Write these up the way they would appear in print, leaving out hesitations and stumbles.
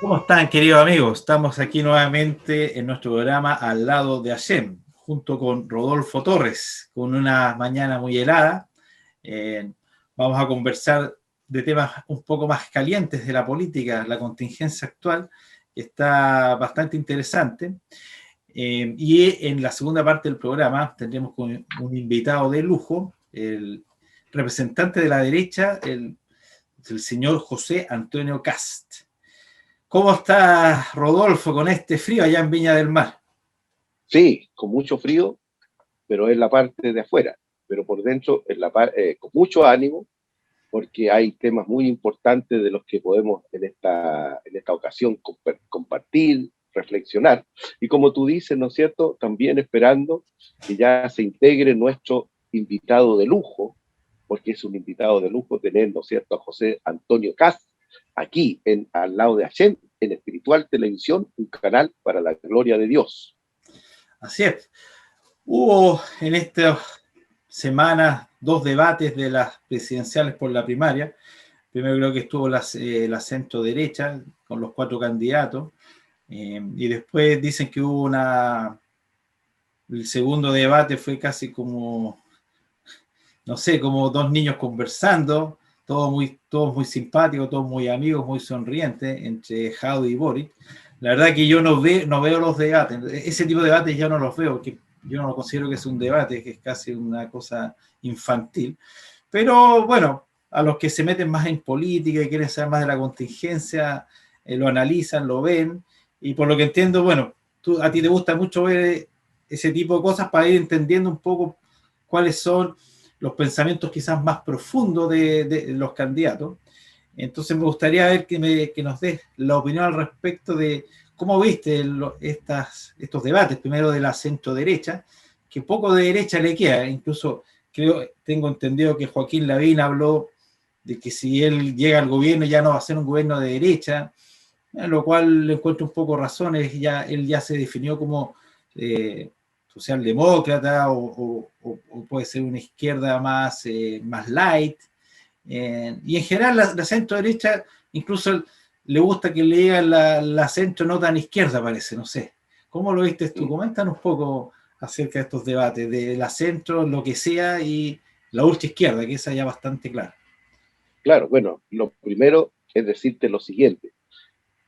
¿Cómo están, queridos amigos? Estamos aquí nuevamente en nuestro programa Al lado de Hashem, junto con Rodolfo Torres, con una mañana muy helada. Eh, Vamos a conversar de temas un poco más calientes de la política, la contingencia actual, que está bastante interesante. Y en la segunda parte del programa tendremos un invitado de lujo, el representante de la derecha, el señor José Antonio Cast. ¿Cómo está Rodolfo con este frío allá en Viña del Mar? Sí, con mucho frío, pero es la parte de afuera, pero por dentro es con mucho ánimo, porque hay temas muy importantes de los que podemos en esta ocasión compartir, reflexionar. Y como tú dices, ¿no es cierto?, también esperando que ya se integre nuestro invitado de lujo, porque es un invitado de lujo tener, ¿no es cierto?, a José Antonio Cast, aquí al lado de Hashem, en Espiritual Televisión, un canal para la gloria de Dios. Así es. Hubo en estas semanas dos debates de las presidenciales por la primaria. Primero creo que estuvo la centro derecha con los 4 candidatos. Y después dicen que hubo el segundo debate fue casi como, no sé, como dos niños conversando, todos muy simpáticos, todos muy amigos, muy sonrientes, entre Jaude y Boric. La verdad que yo no veo los debates, ese tipo de debates ya no los veo, porque yo no lo considero que es un debate, que es casi una cosa infantil. Pero bueno, a los que se meten más en política y quieren saber más de la contingencia, lo analizan, lo ven, y por lo que entiendo, bueno, a ti te gusta mucho ver ese tipo de cosas para ir entendiendo un poco cuáles son los pensamientos quizás más profundos de los candidatos. Entonces me gustaría ver que nos des la opinión al respecto de cómo viste estos debates, primero de la centro derecha, que poco de derecha le queda, incluso tengo entendido que Joaquín Lavín habló de que si él llega al gobierno ya no va a ser un gobierno de derecha, lo cual le encuentro un poco razones, él ya se definió como socialdemócrata o puede ser una izquierda más light, y en general la centro derecha incluso le gusta que le digan la centro no tan izquierda, parece, no sé. ¿Cómo lo viste tú? Coméntanos un poco acerca de estos debates, de la centro, lo que sea, y la ultra izquierda, que esa ya bastante clara. Claro, bueno, lo primero es decirte lo siguiente: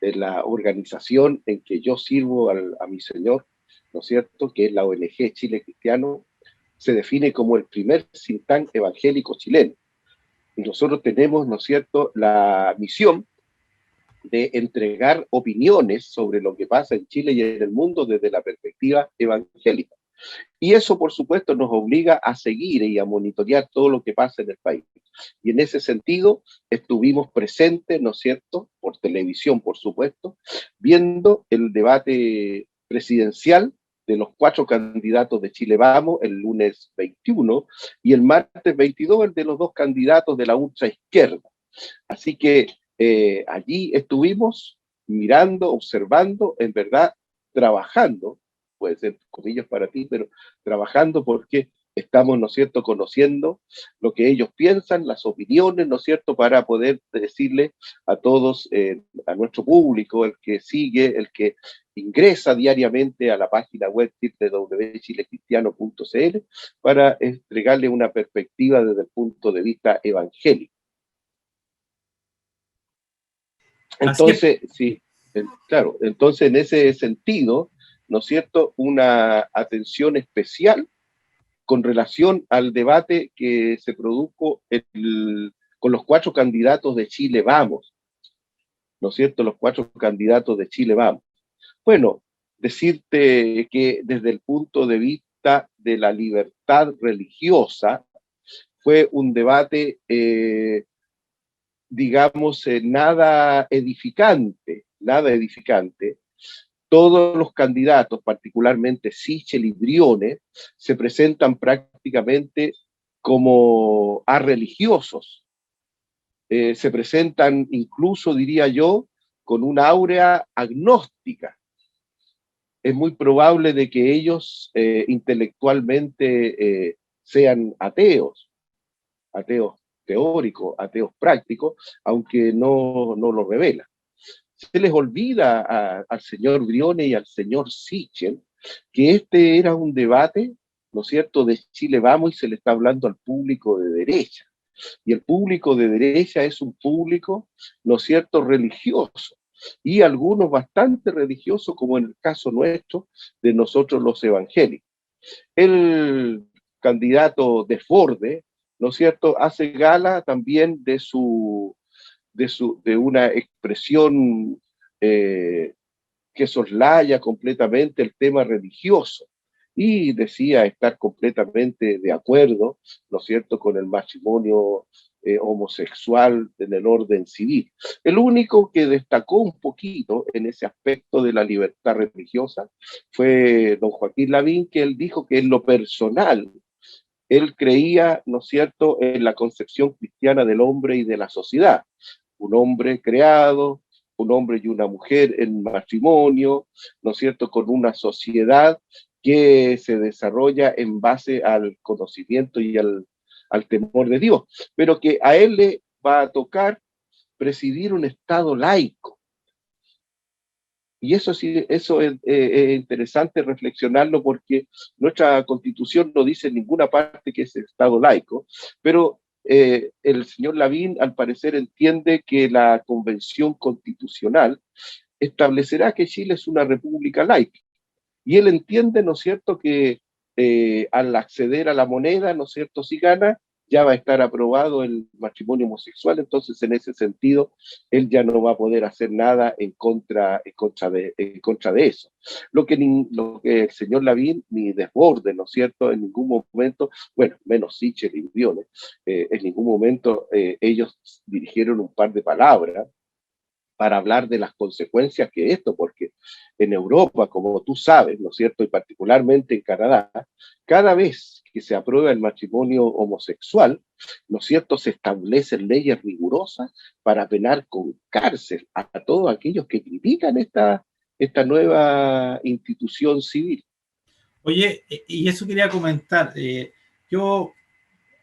de la organización en que yo sirvo a mi señor, ¿no es cierto?, que es la ONG Chile Cristiano, se define como el primer think tank evangélico chileno. Y nosotros tenemos, ¿no es cierto?, la misión de entregar opiniones sobre lo que pasa en Chile y en el mundo desde la perspectiva evangélica. Y eso, por supuesto, nos obliga a seguir y a monitorear todo lo que pasa en el país. Y en ese sentido, estuvimos presentes, ¿no es cierto?, por televisión, por supuesto, viendo el debate presidencial de los 4 candidatos de Chile Vamos el lunes 21 y el martes 22 el de los 2 candidatos de la ultraizquierda. Así que allí estuvimos mirando, observando, en verdad, trabajando, puede ser comillas para ti, pero trabajando porque estamos, ¿no es cierto?, conociendo lo que ellos piensan, las opiniones, ¿no es cierto?, para poder decirle a todos, a nuestro público, el que sigue, el que ingresa diariamente a la página web www.chilecristiano.cl, para entregarle una perspectiva desde el punto de vista evangélico. Entonces, sí, claro, entonces en ese sentido, ¿no es cierto?, una atención especial con relación al debate que se produjo con los 4 candidatos de Chile Vamos, ¿no es cierto?, los 4 candidatos de Chile Vamos. Bueno, decirte que desde el punto de vista de la libertad religiosa, fue un debate digamos, nada edificante, nada edificante. Todos los candidatos, particularmente Sichel y Briones, se presentan prácticamente como religiosos. Se presentan incluso, diría yo, con una áurea agnóstica. Es muy probable de que ellos intelectualmente sean ateos teóricos, ateos prácticos, aunque no lo revela. se les olvida al señor Briones y al señor Sichel que este era un debate, ¿no es cierto?, de Chile Vamos, y se le está hablando al público de derecha. Y el público de derecha es un público, ¿no es cierto?, religioso. Y algunos bastante religiosos, como en el caso nuestro, de nosotros los evangélicos. El candidato Desbordes, ¿no es cierto?, hace gala también de una expresión que soslaya completamente el tema religioso, y decía estar completamente de acuerdo, ¿no es cierto?, con el matrimonio homosexual en el orden civil. El único que destacó un poquito en ese aspecto de la libertad religiosa fue don Joaquín Lavín, que él dijo que en lo personal él creía, ¿no es cierto?, en la concepción cristiana del hombre y de la sociedad. Un hombre creado, un hombre y una mujer en matrimonio, ¿no es cierto?, con una sociedad que se desarrolla en base al conocimiento y al temor de Dios, pero que a él le va a tocar presidir un Estado laico. Y eso sí, eso es interesante reflexionarlo, porque nuestra Constitución no dice en ninguna parte que es Estado laico, pero el señor Lavín al parecer entiende que la Convención Constitucional establecerá que Chile es una república laica. Y él entiende, ¿no es cierto?, que al acceder a la moneda, ¿no es cierto?, si gana, ya va a estar aprobado el matrimonio homosexual. Entonces, en ese sentido, él ya no va a poder hacer nada en contra de eso. Lo que el señor Lavín ni Desbordes, ¿no es cierto?, en ningún momento, bueno, menos Sichel y Briones, en ningún momento ellos dirigieron un par de palabras para hablar de las consecuencias que esto, porque en Europa, como tú sabes, ¿no es cierto?, y particularmente en Canadá, cada vez que se aprueba el matrimonio homosexual, ¿no es cierto?, se establecen leyes rigurosas para penar con cárcel a todos aquellos que critican esta nueva institución civil. Oye, y eso quería comentar. Yo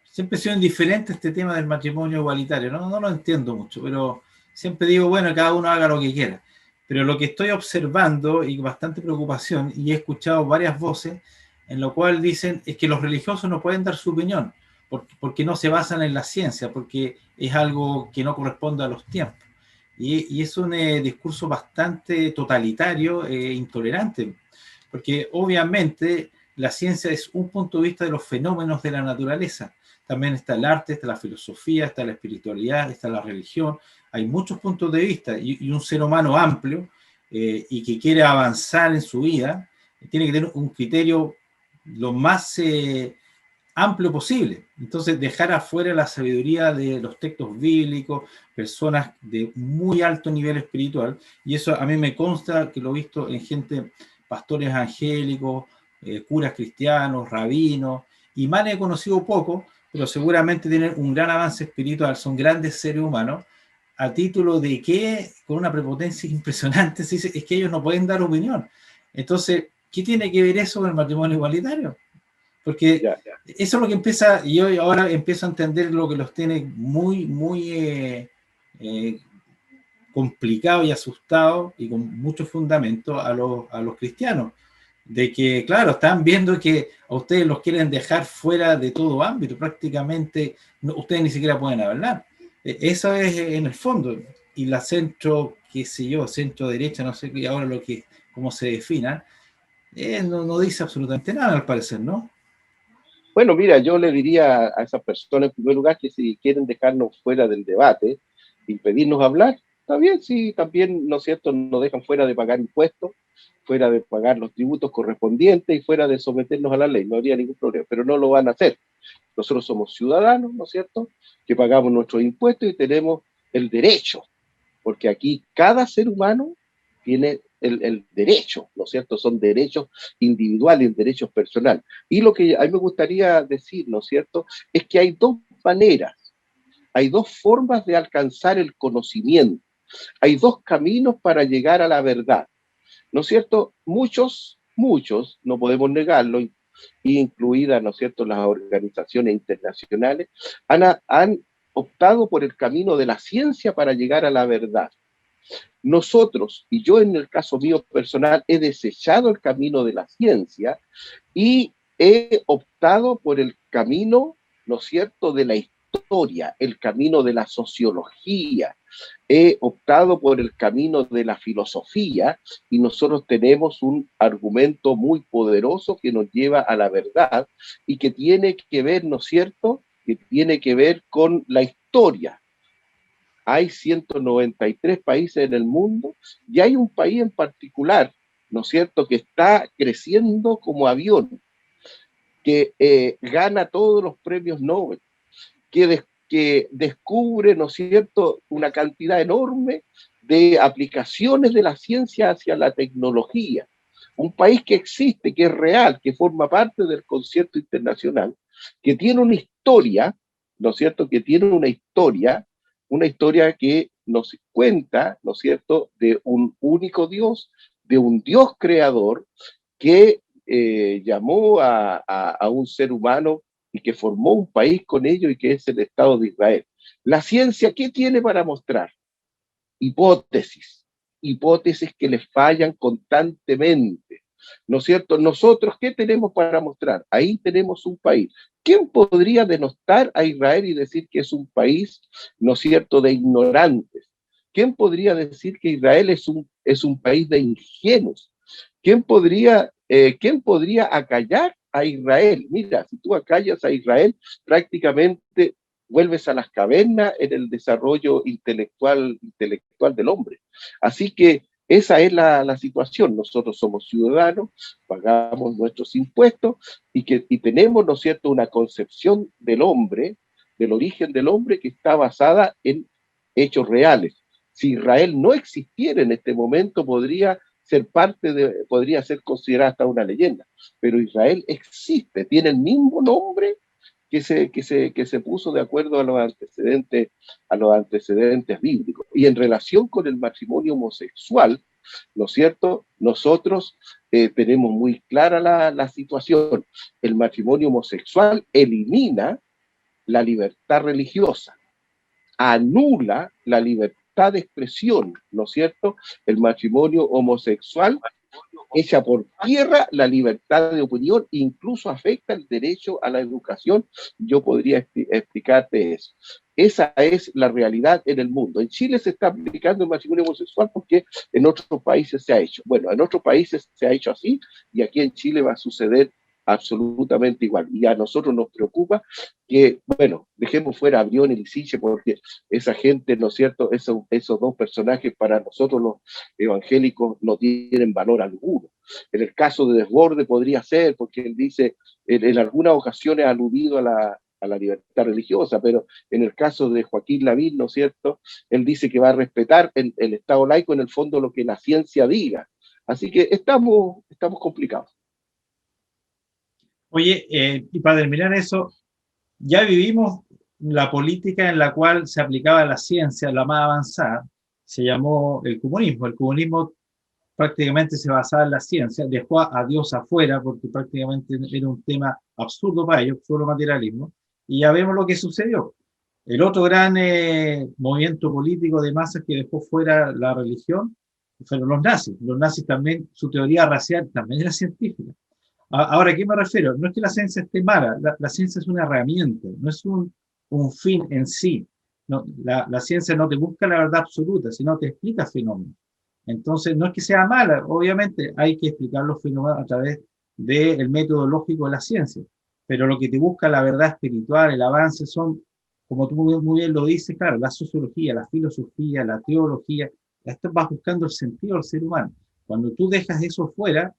siempre he sido indiferente a este tema del matrimonio igualitario, no lo entiendo mucho, pero siempre digo, bueno, cada uno haga lo que quiera. Pero lo que estoy observando y bastante preocupación, y he escuchado varias voces, en lo cual dicen es que los religiosos no pueden dar su opinión, porque no se basan en la ciencia, porque es algo que no corresponde a los tiempos. Y es un discurso bastante totalitario e intolerante, porque obviamente la ciencia es un punto de vista de los fenómenos de la naturaleza. También está el arte, está la filosofía, está la espiritualidad, está la religión. Hay muchos puntos de vista, y un ser humano amplio y que quiere avanzar en su vida tiene que tener un criterio lo más amplio posible. Entonces, dejar afuera la sabiduría de los textos bíblicos, personas de muy alto nivel espiritual, y eso a mí me consta que lo he visto en gente, pastores angélicos, curas cristianos, rabinos, y más he conocido poco, pero seguramente tienen un gran avance espiritual, son grandes seres humanos, a título de que, con una prepotencia impresionante, se dice, es que ellos no pueden dar opinión. Entonces, ¿qué tiene que ver eso con el matrimonio igualitario? Porque Ya, ya. eso es lo que empieza, y yo ahora empiezo a entender lo que los tiene muy eh, complicado y asustado y con mucho fundamento a los cristianos. De que, claro, están viendo que a ustedes los quieren dejar fuera de todo ámbito, prácticamente ustedes ni siquiera pueden hablar. Eso es en el fondo. Y la centro, qué sé yo, centro derecha, no sé ahora cómo se defina, no dice absolutamente nada al parecer, ¿no? Bueno, mira, yo le diría a esas personas en primer lugar que si quieren dejarnos fuera del debate, impedirnos hablar, está bien, sí, también, ¿no es cierto?, nos dejan fuera de pagar impuestos, fuera de pagar los tributos correspondientes y fuera de someternos a la ley, no habría ningún problema, pero no lo van a hacer. Nosotros somos ciudadanos, ¿no es cierto?, que pagamos nuestros impuestos y tenemos el derecho, porque aquí cada ser humano tiene el derecho, ¿no es cierto? Son derechos individuales, derechos personales. Y lo que a mí me gustaría decir, ¿no es cierto?, es que hay dos maneras, hay dos formas de alcanzar el conocimiento, hay dos caminos para llegar a la verdad, ¿no es cierto? Muchos, no podemos negarlo, incluidas, ¿no es cierto?, las organizaciones internacionales, han optado por el camino de la ciencia para llegar a la verdad. nosotros, y yo en el caso mío personal, he desechado el camino de la ciencia y he optado por el camino, ¿no es cierto?, de la historia, el camino de la sociología. He optado por el camino de la filosofía y nosotros tenemos un argumento muy poderoso que nos lleva a la verdad y que tiene que ver, ¿no es cierto?, que tiene que ver con la historia. Hay 193 países en el mundo y hay un país en particular, ¿no es cierto?, que está creciendo como avión, que gana todos los premios Nobel, que descubre, ¿no es cierto?, una cantidad enorme de aplicaciones de la ciencia hacia la tecnología. Un país que existe, que es real, que forma parte del concierto internacional, que tiene una historia, ¿no es cierto?, que tiene una historia que nos cuenta, ¿no es cierto?, de un único Dios, de un Dios creador que llamó a un ser humano y que formó un país con ello y que es el Estado de Israel. La ciencia, ¿qué tiene para mostrar? Hipótesis, hipótesis que les fallan constantemente, ¿no es cierto? Nosotros, ¿qué tenemos para mostrar? Ahí tenemos un país. ¿Quién podría denostar a Israel y decir que es un país, ¿no es cierto?, de ignorantes? ¿Quién podría decir que Israel es un país de ingenuos? ¿Quién podría acallar a Israel? Mira, si tú acallas a Israel, prácticamente vuelves a las cavernas en el desarrollo intelectual del hombre. Así que esa es la situación. Nosotros somos ciudadanos, pagamos nuestros impuestos y tenemos, ¿no es cierto?, una concepción del hombre, del origen del hombre que está basada en hechos reales. Si Israel no existiera en este momento, podría ser considerada hasta una leyenda, pero Israel existe, tiene el mismo nombre que se puso de acuerdo a los antecedentes bíblicos. Y en relación con el matrimonio homosexual, ¿no es cierto?, nosotros tenemos muy clara la situación. El matrimonio homosexual elimina la libertad religiosa, anula la libertad de expresión, ¿no es cierto? El matrimonio homosexual echa por tierra la libertad de opinión, incluso afecta el derecho a la educación. Yo podría explicarte eso. Esa es la realidad en el mundo. En Chile se está aplicando el matrimonio homosexual porque en otros países se ha hecho. Bueno, en otros países se ha hecho así y aquí en Chile va a suceder absolutamente igual. Y a nosotros nos preocupa que, bueno, dejemos fuera a Brión y Lisiche porque esa gente, ¿no es cierto?, esos dos personajes para nosotros los evangélicos no tienen valor alguno. En el caso de Desborde podría ser, porque él dice, en algunas ocasiones ha aludido a la libertad religiosa, pero en el caso de Joaquín Lavín, ¿no es cierto?, él dice que va a respetar el Estado laico, en el fondo lo que la ciencia diga. Así que estamos complicados. Oye, y para terminar eso, ya vivimos la política en la cual se aplicaba la ciencia, la más avanzada, se llamó el comunismo. El comunismo prácticamente se basaba en la ciencia, dejó a Dios afuera porque prácticamente era un tema absurdo para ellos, solo materialismo, y ya vemos lo que sucedió. El otro gran movimiento político de masas que dejó fuera la religión fueron los nazis. Los nazis también, su teoría racial también era científica. Ahora, ¿a qué me refiero? No es que la ciencia esté mala, la ciencia es una herramienta, no es un fin en sí. No, la ciencia no te busca la verdad absoluta, sino te explica fenómenos. Entonces, no es que sea mala, obviamente hay que explicar los fenómenos a través del método lógico de la ciencia, pero lo que te busca la verdad espiritual, el avance, son, como tú muy bien lo dices, claro, la sociología, la filosofía, la teología, esto vas buscando el sentido del ser humano. Cuando tú dejas eso fuera,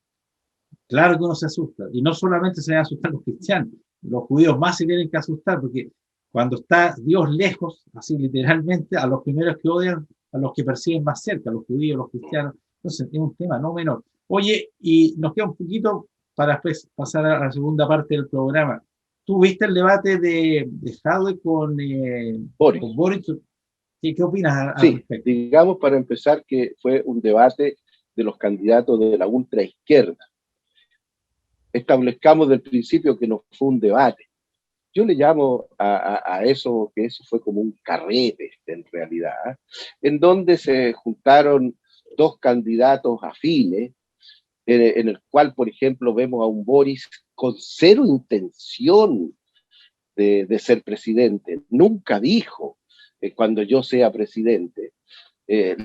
claro que uno se asusta, y no solamente se van a asustar los cristianos, los judíos más se tienen que asustar, porque cuando está Dios lejos, así literalmente, a los primeros que odian, a los que persiguen más cerca, a los judíos, los cristianos, entonces es un tema no menor. Oye, y nos queda un poquito para después pasar a la segunda parte del programa. ¿Tú viste el debate de Jadwe con Boris. Boris? ¿Qué opinas al Sí, respecto? digamos para empezar que fue un debate de los candidatos de la ultraizquierda. Establezcamos del principio que no fue un debate. Yo le llamo a eso que eso fue como un carrete, en realidad, en donde se juntaron dos candidatos afines, en el cual, por ejemplo, vemos a un Boris con cero intención de ser presidente. Nunca dijo, cuando yo sea presidente.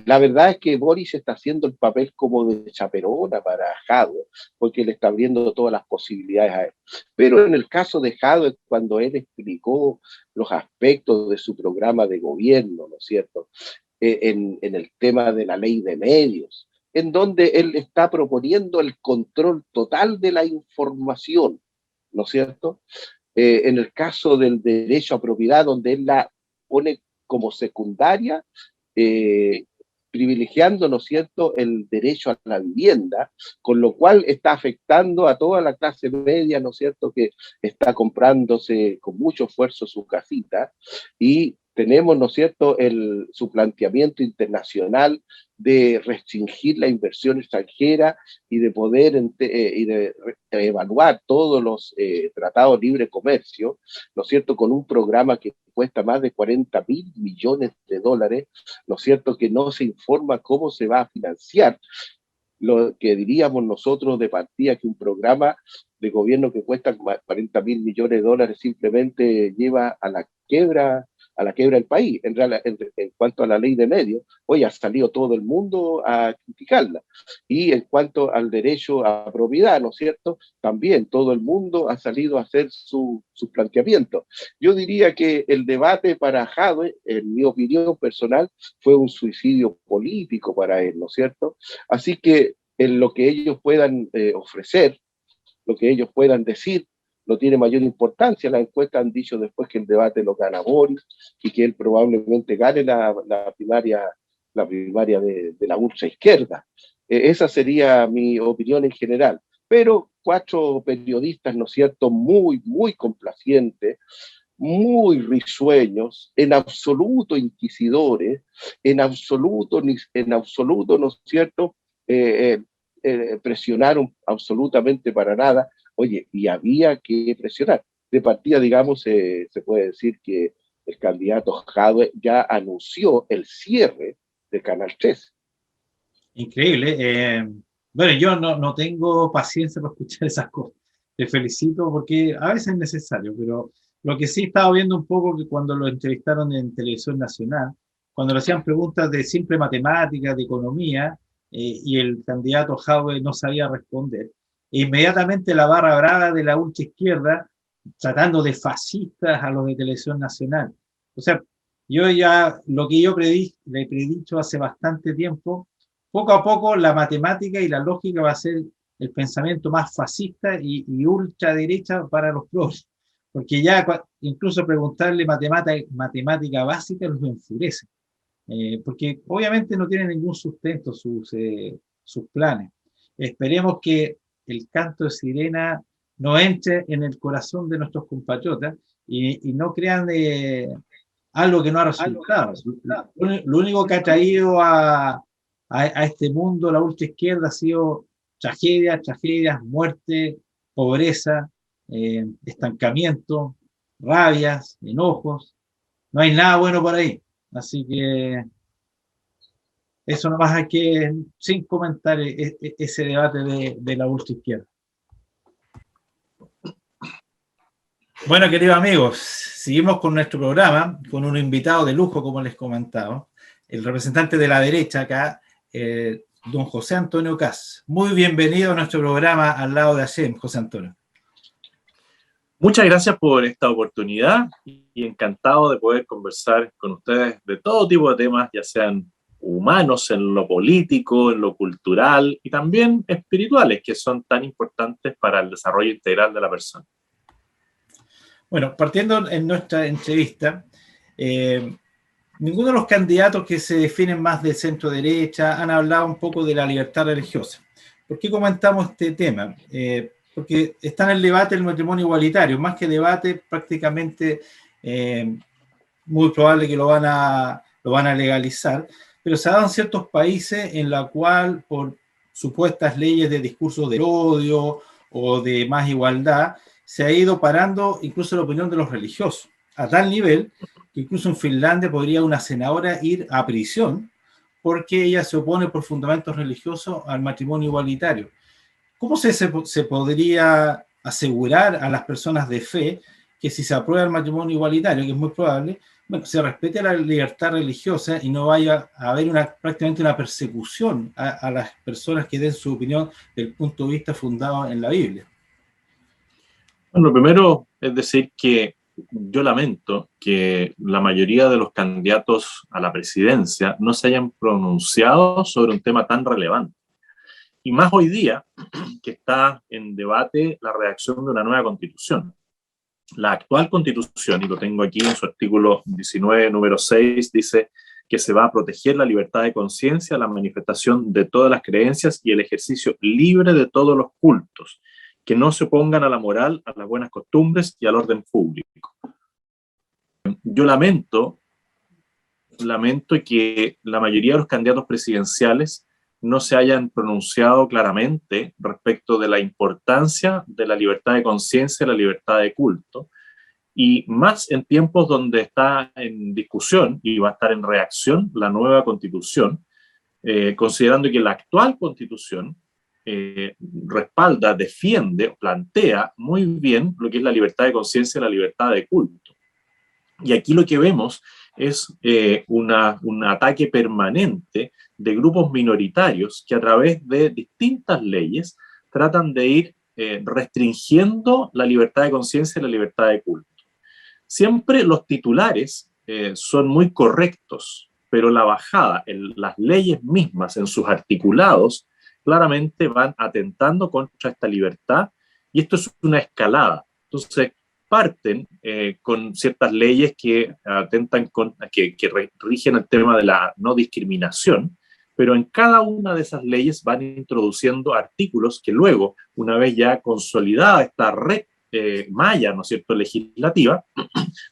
La verdad es que Boris está haciendo el papel como de chaperona para Jadwe, porque le está abriendo todas las posibilidades a él. Pero en el caso de Jadwe, cuando él explicó los aspectos de su programa de gobierno, ¿no es cierto?, en el tema de la ley de medios, en donde él está proponiendo el control total de la información, ¿no es cierto? En el caso del derecho a propiedad, donde él la pone como secundaria, eh, privilegiando, ¿no es cierto?, el derecho a la vivienda, con lo cual está afectando a toda la clase media, ¿no es cierto?, que está comprándose con mucho esfuerzo su casita, y tenemos, ¿no es cierto?, su planteamiento internacional de restringir la inversión extranjera y de poder evaluar todos los tratados de libre comercio, ¿no es cierto?, con un programa que cuesta más de 40.000 millones de dólares, ¿no es cierto?, que no se informa cómo se va a financiar. Lo que diríamos nosotros de partida, que un programa de gobierno que cuesta 40.000 millones de dólares simplemente lleva a la quiebra del país. En cuanto a la ley de medios, hoy ha salido todo el mundo a criticarla. Y en cuanto al derecho a propiedad, ¿no es cierto?, también todo el mundo ha salido a hacer su planteamiento. Yo diría que el debate para Jadwe, en mi opinión personal, fue un suicidio político para él, ¿no es cierto? Así que en lo que ellos puedan ofrecer, lo que ellos puedan decir, no tiene mayor importancia. Las encuestas han dicho después que el debate lo gana Boris y que él probablemente gane la primaria de la ultra izquierda. Esa sería mi opinión en general. Pero 4 periodistas, ¿no es cierto?, muy, muy complacientes, muy risueños, en absoluto inquisidores, en absoluto, ¿no es cierto?, presionaron absolutamente para nada. Oye, y había que presionar. De partida, digamos, se puede decir que el candidato Jadwe ya anunció el cierre de Canal 3. Increíble. Bueno, yo no tengo paciencia para escuchar esas cosas. Te felicito porque a veces es necesario, pero lo que sí estaba viendo un poco que cuando lo entrevistaron en Televisión Nacional, cuando le hacían preguntas de simple matemática, de economía, y el candidato Jadwe no sabía responder, inmediatamente la barra brava de la ultra izquierda tratando de fascistas a los de Televisión Nacional. O sea, yo ya, lo que yo le he predicho hace bastante tiempo, poco a poco la matemática y la lógica va a ser el pensamiento más fascista y ultraderecha para los progres, porque ya incluso preguntarle matemática básica los enfurece, porque obviamente no tienen ningún sustento sus planes. Esperemos que el canto de sirena no entre en el corazón de nuestros compatriotas y no crean algo que no ha resultado. Lo único que ha traído a este mundo la ultraizquierda ha sido tragedias, muerte, pobreza, estancamiento, rabias, enojos. No hay nada bueno por ahí. Así que eso nomás hay que, sin comentar ese debate de la ultraizquierda. Bueno, queridos amigos, seguimos con nuestro programa, con un invitado de lujo, como les comentaba, el representante de la derecha acá, don José Antonio Kast. Muy bienvenido a nuestro programa Al lado de Hashem, José Antonio. Muchas gracias por esta oportunidad y encantado de poder conversar con ustedes de todo tipo de temas, ya sean humanos, en lo político, en lo cultural y también espirituales, que son tan importantes para el desarrollo integral de la persona. Bueno, partiendo en nuestra entrevista, ninguno de los candidatos que se definen más de centro derecha han hablado un poco de la libertad religiosa. ¿Por qué comentamos este tema? Porque está en el debate el matrimonio igualitario, más que debate, prácticamente muy probable que lo van a legalizar, pero se ha dado en ciertos países en la cual por supuestas leyes de discurso de odio o de más igualdad, se ha ido parando incluso la opinión de los religiosos. a tal nivel que incluso en Finlandia podría una senadora ir a prisión porque ella se opone por fundamentos religiosos al matrimonio igualitario. ¿Cómo se podría asegurar a las personas de fe que si se aprueba el matrimonio igualitario, que es muy probable, bueno, se respete la libertad religiosa y no vaya a haber prácticamente una persecución a las personas que den su opinión del punto de vista fundado en la Biblia? Bueno, lo primero es decir que yo lamento que la mayoría de los candidatos a la presidencia no se hayan pronunciado sobre un tema tan relevante. Y más hoy día, que está en debate la redacción de una nueva constitución. La actual constitución, y lo tengo aquí en su artículo 19, número 6, dice que se va a proteger la libertad de conciencia, la manifestación de todas las creencias y el ejercicio libre de todos los cultos, que no se opongan a la moral, a las buenas costumbres y al orden público. Yo lamento que la mayoría de los candidatos presidenciales no se hayan pronunciado claramente respecto de la importancia de la libertad de conciencia y la libertad de culto, y más en tiempos donde está en discusión y va a estar en reacción la nueva constitución, considerando que la actual constitución respalda, defiende, plantea muy bien lo que es la libertad de conciencia y la libertad de culto. Y aquí lo que vemos es un ataque permanente de grupos minoritarios que a través de distintas leyes tratan de ir restringiendo la libertad de conciencia y la libertad de culto. Siempre los titulares son muy correctos, pero la bajada, las leyes mismas en sus articulados, claramente van atentando contra esta libertad, y esto es una escalada. Entonces, parten con ciertas leyes que atentan que rigen el tema de la no discriminación, pero en cada una de esas leyes van introduciendo artículos que luego, una vez ya consolidada esta red malla, ¿no es cierto?, legislativa,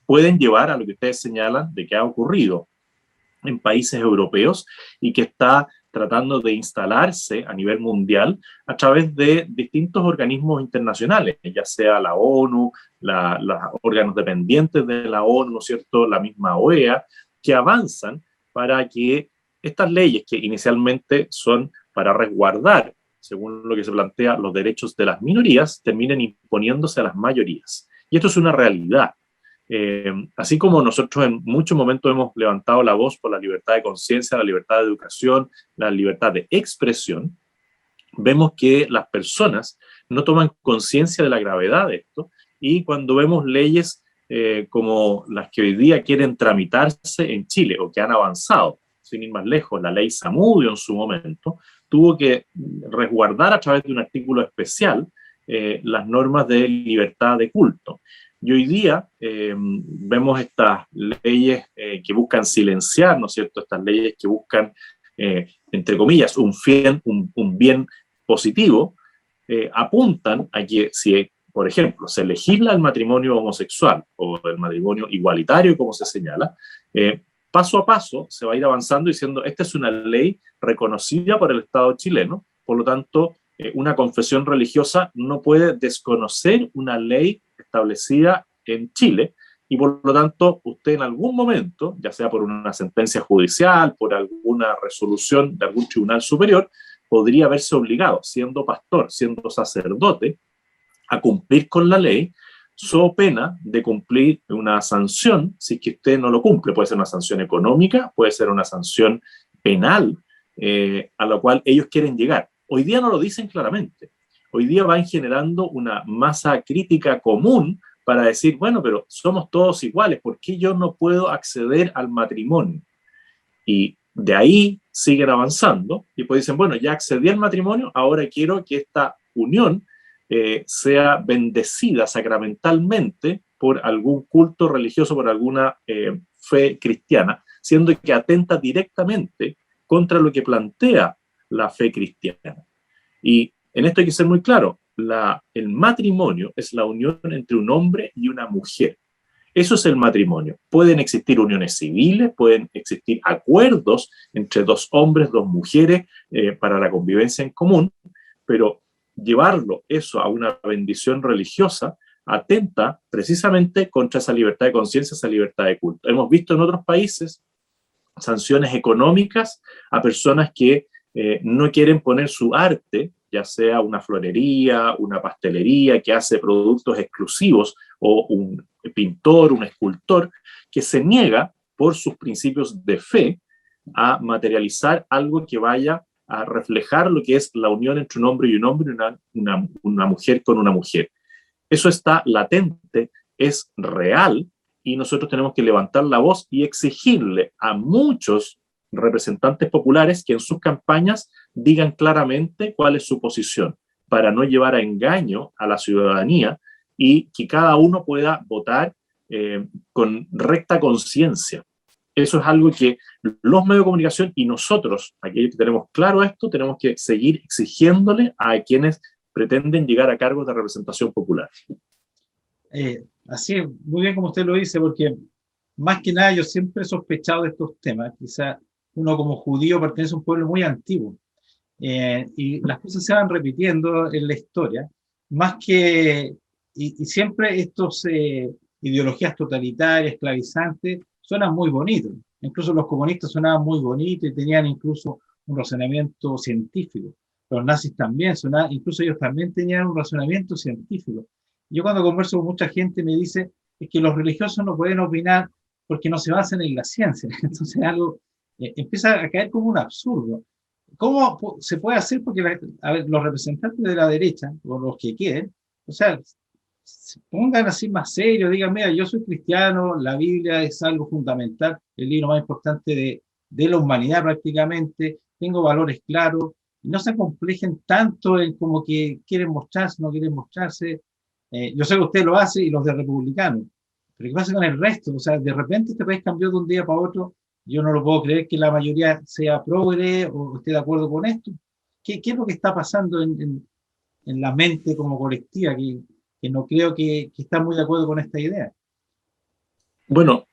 pueden llevar a lo que ustedes señalan de que ha ocurrido en países europeos y que está tratando de instalarse a nivel mundial a través de distintos organismos internacionales, ya sea la ONU, los órganos dependientes de la ONU, ¿no es cierto?, la misma OEA, que avanzan para que estas leyes, que inicialmente son para resguardar, según lo que se plantea, los derechos de las minorías, terminen imponiéndose a las mayorías. Y esto es una realidad. Así como nosotros en muchos momentos hemos levantado la voz por la libertad de conciencia, la libertad de educación, la libertad de expresión, vemos que las personas no toman conciencia de la gravedad de esto, y cuando vemos leyes como las que hoy día quieren tramitarse en Chile o que han avanzado, sin ir más lejos, la ley Zamudio en su momento tuvo que resguardar a través de un artículo especial las normas de libertad de culto. Y hoy día vemos estas leyes que buscan silenciar, ¿no es cierto?, estas leyes que buscan, entre comillas, un bien positivo, apuntan a que si, por ejemplo, se legisla el matrimonio homosexual o el matrimonio igualitario, como se señala, paso a paso se va a ir avanzando diciendo, esta es una ley reconocida por el Estado chileno, por lo tanto, una confesión religiosa no puede desconocer una ley establecida en Chile, y por lo tanto usted en algún momento, ya sea por una sentencia judicial, por alguna resolución de algún tribunal superior, podría verse obligado, siendo pastor, siendo sacerdote, a cumplir con la ley, so pena de cumplir una sanción si es que usted no lo cumple. Puede ser una sanción económica, puede ser una sanción penal, a la cual ellos quieren llegar. Hoy día no lo dicen claramente. Hoy día van generando una masa crítica común para decir, bueno, pero somos todos iguales, ¿por qué yo no puedo acceder al matrimonio? Y de ahí siguen avanzando y pues dicen, bueno, ya accedí al matrimonio, ahora quiero que esta unión sea bendecida sacramentalmente por algún culto religioso, por alguna fe cristiana, siendo que atenta directamente contra lo que plantea la fe cristiana. Y en esto hay que ser muy claro, el matrimonio es la unión entre un hombre y una mujer. Eso es el matrimonio. Pueden existir uniones civiles, pueden existir acuerdos entre dos hombres, dos mujeres, para la convivencia en común, pero llevarlo eso a una bendición religiosa atenta precisamente contra esa libertad de conciencia, esa libertad de culto. Hemos visto en otros países sanciones económicas a personas que no quieren poner su arte, ya sea una florería, una pastelería que hace productos exclusivos, o un pintor, un escultor, que se niega por sus principios de fe a materializar algo que vaya a reflejar lo que es la unión entre un hombre y un hombre, una mujer con una mujer. Eso está latente, es real, y nosotros tenemos que levantar la voz y exigirle a muchos representantes populares que en sus campañas digan claramente cuál es su posición, para no llevar a engaño a la ciudadanía y que cada uno pueda votar con recta conciencia. Eso es algo que los medios de comunicación y nosotros, aquellos que tenemos claro esto, tenemos que seguir exigiéndole a quienes pretenden llegar a cargos de representación popular. Así es, muy bien como usted lo dice, porque más que nada yo siempre he sospechado de estos temas. Quizá uno como judío pertenece a un pueblo muy antiguo, y las cosas se van repitiendo en la historia, más que, y siempre estos ideologías totalitarias, esclavizantes, suenan muy bonitos. Incluso los comunistas sonaban muy bonitos y tenían incluso un razonamiento científico. Los nazis también sonaban, incluso ellos también tenían un razonamiento científico. Yo cuando converso con mucha gente me dice es que los religiosos no pueden opinar porque no se basan en la ciencia. Entonces algo empieza a caer como un absurdo. ¿Cómo se puede hacer? Porque a ver, los representantes de la derecha, o los que quieren, o sea, se pongan así más serios, digan, mira, yo soy cristiano, la Biblia es algo fundamental, el libro más importante de la humanidad prácticamente, tengo valores claros, y no se acomplejen tanto en como que quieren mostrarse, no quieren mostrarse. Yo sé que usted lo hace y los de republicanos, pero ¿qué pasa con el resto? O sea, de repente este país cambió de un día para otro. Yo no lo puedo creer que la mayoría sea progre o esté de acuerdo con esto. ¿Qué es lo que está pasando en la mente como colectiva que no creo que está muy de acuerdo con esta idea? Bueno,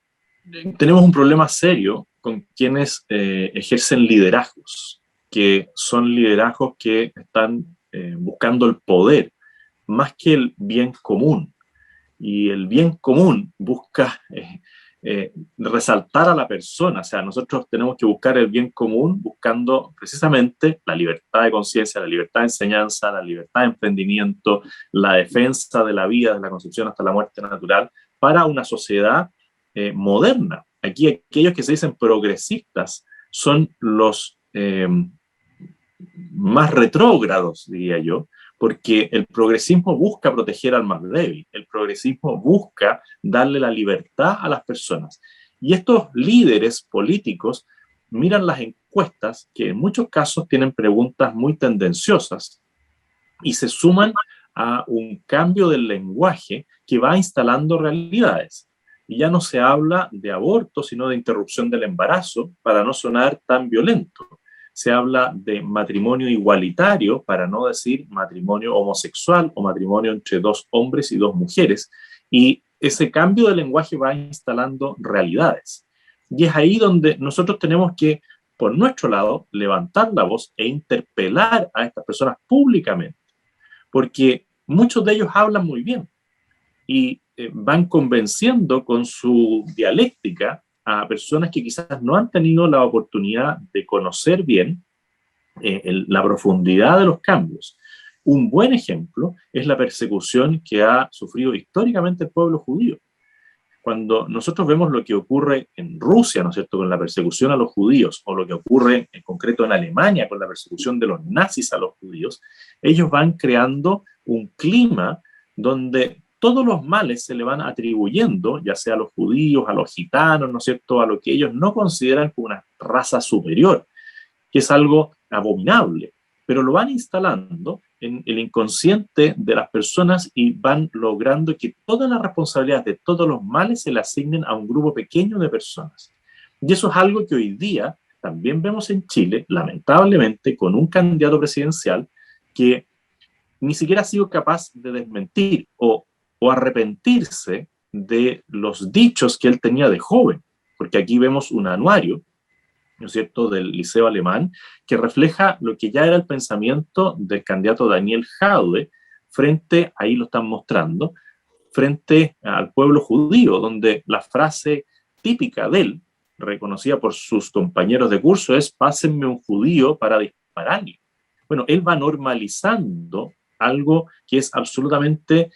tenemos un problema serio con quienes ejercen liderazgos, que son liderazgos que están buscando el poder más que el bien común. Y el bien común busca resaltar a la persona. O sea, nosotros tenemos que buscar el bien común buscando precisamente la libertad de conciencia, la libertad de enseñanza, la libertad de emprendimiento, la defensa de la vida, desde la concepción hasta la muerte natural, para una sociedad moderna. Aquí aquellos que se dicen progresistas son los más retrógrados, diría yo, porque el progresismo busca proteger al más débil, el progresismo busca darle la libertad a las personas. Y estos líderes políticos miran las encuestas, que en muchos casos tienen preguntas muy tendenciosas, y se suman a un cambio del lenguaje que va instalando realidades. Y ya no se habla de aborto, sino de interrupción del embarazo, para no sonar tan violento. Se habla de matrimonio igualitario, para no decir matrimonio homosexual o matrimonio entre dos hombres y dos mujeres. Y ese cambio de lenguaje va instalando realidades. Y es ahí donde nosotros tenemos que, por nuestro lado, levantar la voz e interpelar a estas personas públicamente, porque muchos de ellos hablan muy bien y van convenciendo con su dialéctica a personas que quizás no han tenido la oportunidad de conocer bien la profundidad de los cambios. Un buen ejemplo es la persecución que ha sufrido históricamente el pueblo judío. Cuando nosotros vemos lo que ocurre en Rusia, ¿no es cierto?, con la persecución a los judíos, o lo que ocurre en concreto en Alemania con la persecución de los nazis a los judíos, ellos van creando un clima donde todos los males se le van atribuyendo, ya sea a los judíos, a los gitanos, ¿no es cierto?, a lo que ellos no consideran como una raza superior, que es algo abominable, pero lo van instalando en el inconsciente de las personas y van logrando que toda la responsabilidad de todos los males se le asignen a un grupo pequeño de personas. Y eso es algo que hoy día también vemos en Chile, lamentablemente, con un candidato presidencial que ni siquiera ha sido capaz de desmentir o arrepentirse de los dichos que él tenía de joven, porque aquí vemos un anuario, ¿no es cierto?, del Liceo Alemán, que refleja lo que ya era el pensamiento del candidato Daniel Jadwe frente, ahí lo están mostrando, frente al pueblo judío, donde la frase típica de él, reconocida por sus compañeros de curso, es pásenme un judío para dispararle. Bueno, él va normalizando algo que es absolutamente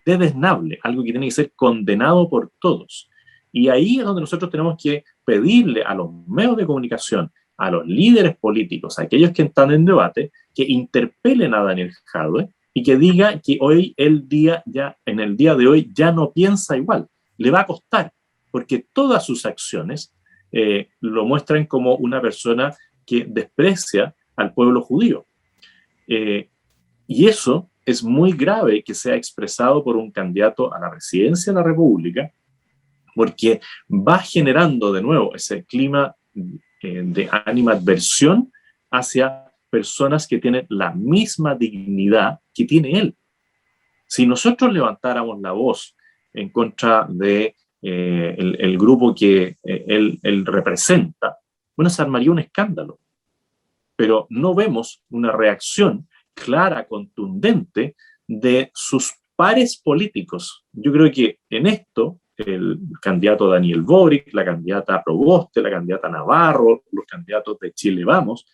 desdeñable, algo que tiene que ser condenado por todos. Y ahí es donde nosotros tenemos que pedirle a los medios de comunicación, a los líderes políticos, a aquellos que están en debate, que interpelen a Daniel Jadwe y que diga que hoy en el día de hoy ya no piensa igual. Le va a costar, porque todas sus acciones lo muestran como una persona que desprecia al pueblo judío. Y eso es muy grave que sea expresado por un candidato a la presidencia de la República, porque va generando de nuevo ese clima de animadversión hacia personas que tienen la misma dignidad que tiene él. Si nosotros levantáramos la voz en contra de el grupo que él representa, bueno, se armaría un escándalo. Pero no vemos una reacción clara, contundente de sus pares políticos. Yo creo que en esto el candidato Daniel Boric, la candidata Proboste, la candidata Navarro, los candidatos de Chile Vamos,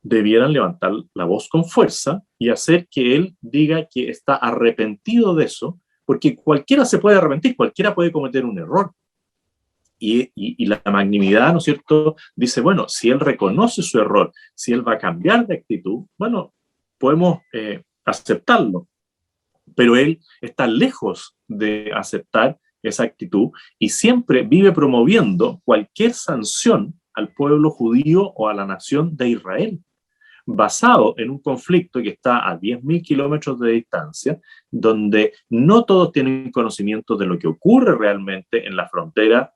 debieran levantar la voz con fuerza y hacer que él diga que está arrepentido de eso, porque cualquiera se puede arrepentir, cualquiera puede cometer un error. Y la magnanimidad, ¿no es cierto?, dice, bueno, si él reconoce su error, si él va a cambiar de actitud, bueno, podemos aceptarlo. Pero él está lejos de aceptar esa actitud y siempre vive promoviendo cualquier sanción al pueblo judío o a la nación de Israel, basado en un conflicto que está a 10.000 kilómetros de distancia, donde no todos tienen conocimiento de lo que ocurre realmente en la frontera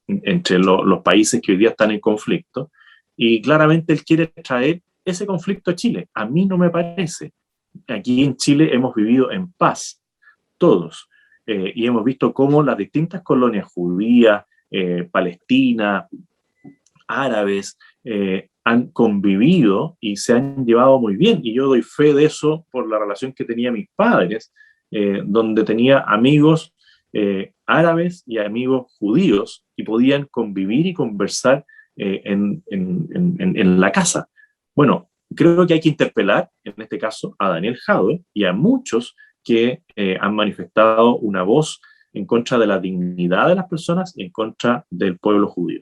entre los países que hoy día están en conflicto, y claramente él quiere traer ese conflicto a Chile. A mí no me parece. Aquí en Chile hemos vivido en paz, todos, y hemos visto cómo las distintas colonias judías, palestinas, árabes, han convivido y se han llevado muy bien, y yo doy fe de eso por la relación que tenía mis padres, donde tenía amigos árabes y amigos judíos y podían convivir y conversar en la casa. Bueno, creo que hay que interpelar, en este caso, a Daniel Jadwe y a muchos que han manifestado una voz en contra de la dignidad de las personas y en contra del pueblo judío.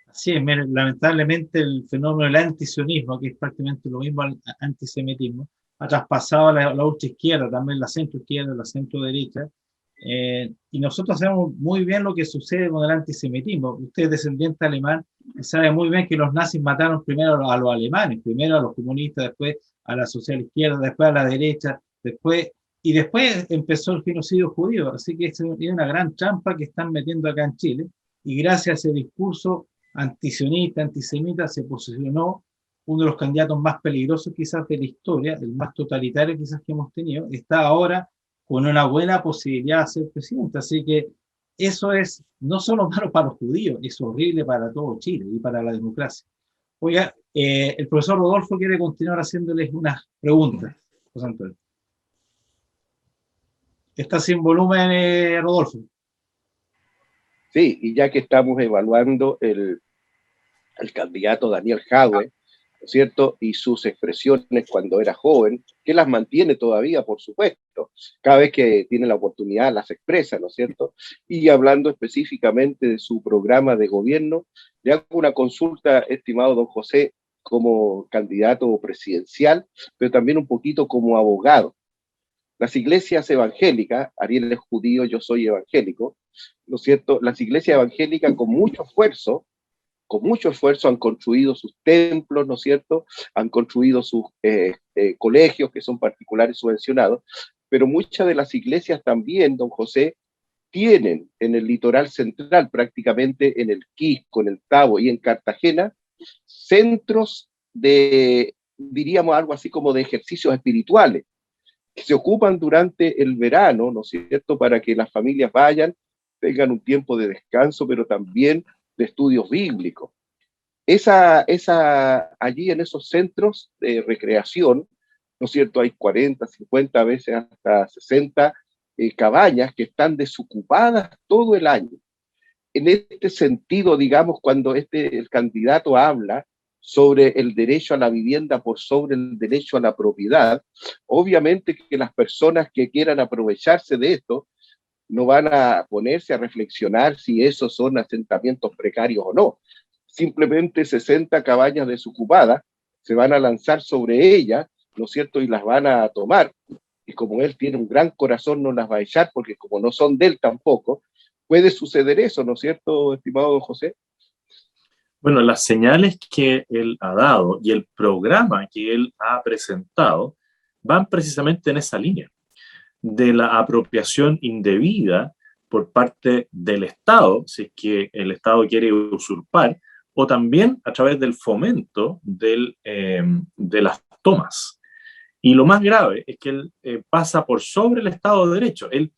Así es, lamentablemente el fenómeno del antisionismo, que es prácticamente lo mismo al antisemitismo, ha traspasado a la ultraizquierda, también la centroizquierda, la centroderecha, y nosotros sabemos muy bien lo que sucede con el antisemitismo. Usted es descendiente alemán y sabe muy bien que los nazis mataron primero a los alemanes, primero a los comunistas, después a la social izquierda, después a la derecha, después empezó el genocidio judío. Así que es una gran trampa que están metiendo acá en Chile, y gracias a ese discurso antisionista, antisemita, se posicionó uno de los candidatos más peligrosos quizás de la historia, el más totalitario quizás que hemos tenido, está ahora con una buena posibilidad de ser presidente. Así que eso es no solo malo para los judíos, es horrible para todo Chile y para la democracia. Oiga, el profesor Rodolfo quiere continuar haciéndoles unas preguntas. José Antonio. ¿Está sin volumen, Rodolfo? Sí, y ya que estamos evaluando el candidato Daniel Jadwe, ¿no es cierto?, y sus expresiones cuando era joven, que las mantiene todavía, por supuesto, cada vez que tiene la oportunidad las expresa, ¿no es cierto? Y hablando específicamente de su programa de gobierno, le hago una consulta, estimado don José, como candidato presidencial, pero también un poquito como abogado. Las iglesias evangélicas, Ariel es judío, yo soy evangélico, ¿no es cierto? Las iglesias evangélicas con mucho esfuerzo han construido sus templos, ¿no es cierto? Han construido sus colegios que son particulares subvencionados, pero muchas de las iglesias también, don José, tienen en el litoral central, prácticamente en el Quisco, en el Tabo y en Cartagena, centros de, diríamos algo así como de ejercicios espirituales, que se ocupan durante el verano, ¿no es cierto?, para que las familias vayan, tengan un tiempo de descanso, pero también de estudios bíblicos. Allí en esos centros de recreación, ¿no es cierto?, hay 40, 50, a veces hasta 60 cabañas que están desocupadas todo el año. En este sentido, digamos, cuando el candidato habla sobre el derecho a la vivienda por sobre el derecho a la propiedad, obviamente que las personas que quieran aprovecharse de esto no van a ponerse a reflexionar si esos son asentamientos precarios o no. Simplemente 60 cabañas desocupadas se van a lanzar sobre ellas, ¿no es cierto?, y las van a tomar, y como él tiene un gran corazón no las va a echar, porque como no son de él tampoco, puede suceder eso, ¿no es cierto, estimado don José? Bueno, las señales que él ha dado y el programa que él ha presentado van precisamente en esa línea de la apropiación indebida por parte del Estado, si es que el Estado quiere usurpar, o también a través del fomento de las tomas. Y lo más grave es que él pasa por sobre el Estado de Derecho. Él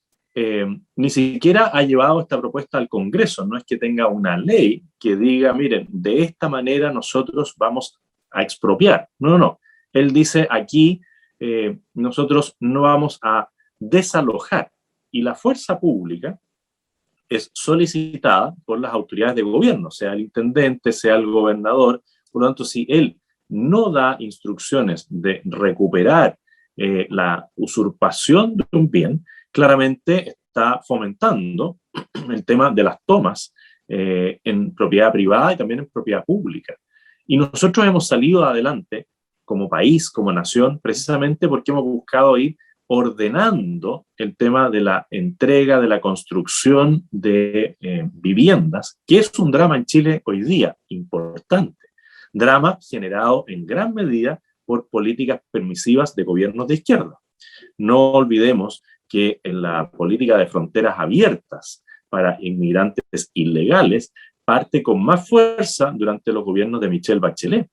ni siquiera ha llevado esta propuesta al Congreso. No es que tenga una ley que diga, miren, de esta manera nosotros vamos a expropiar. No, no, no. Él dice aquí nosotros no vamos a desalojar. Y la fuerza pública es solicitada por las autoridades de gobierno, sea el intendente, sea el gobernador. Por lo tanto, si él no da instrucciones de recuperar la usurpación de un bien, claramente está fomentando el tema de las tomas en propiedad privada y también en propiedad pública. Y nosotros hemos salido adelante como país, como nación, precisamente porque hemos buscado ir ordenando el tema de la entrega, de la construcción de viviendas, que es un drama en Chile hoy día importante. Drama generado en gran medida por políticas permisivas de gobiernos de izquierda. No olvidemos que en la política de fronteras abiertas para inmigrantes ilegales parte con más fuerza durante los gobiernos de Michelle Bachelet.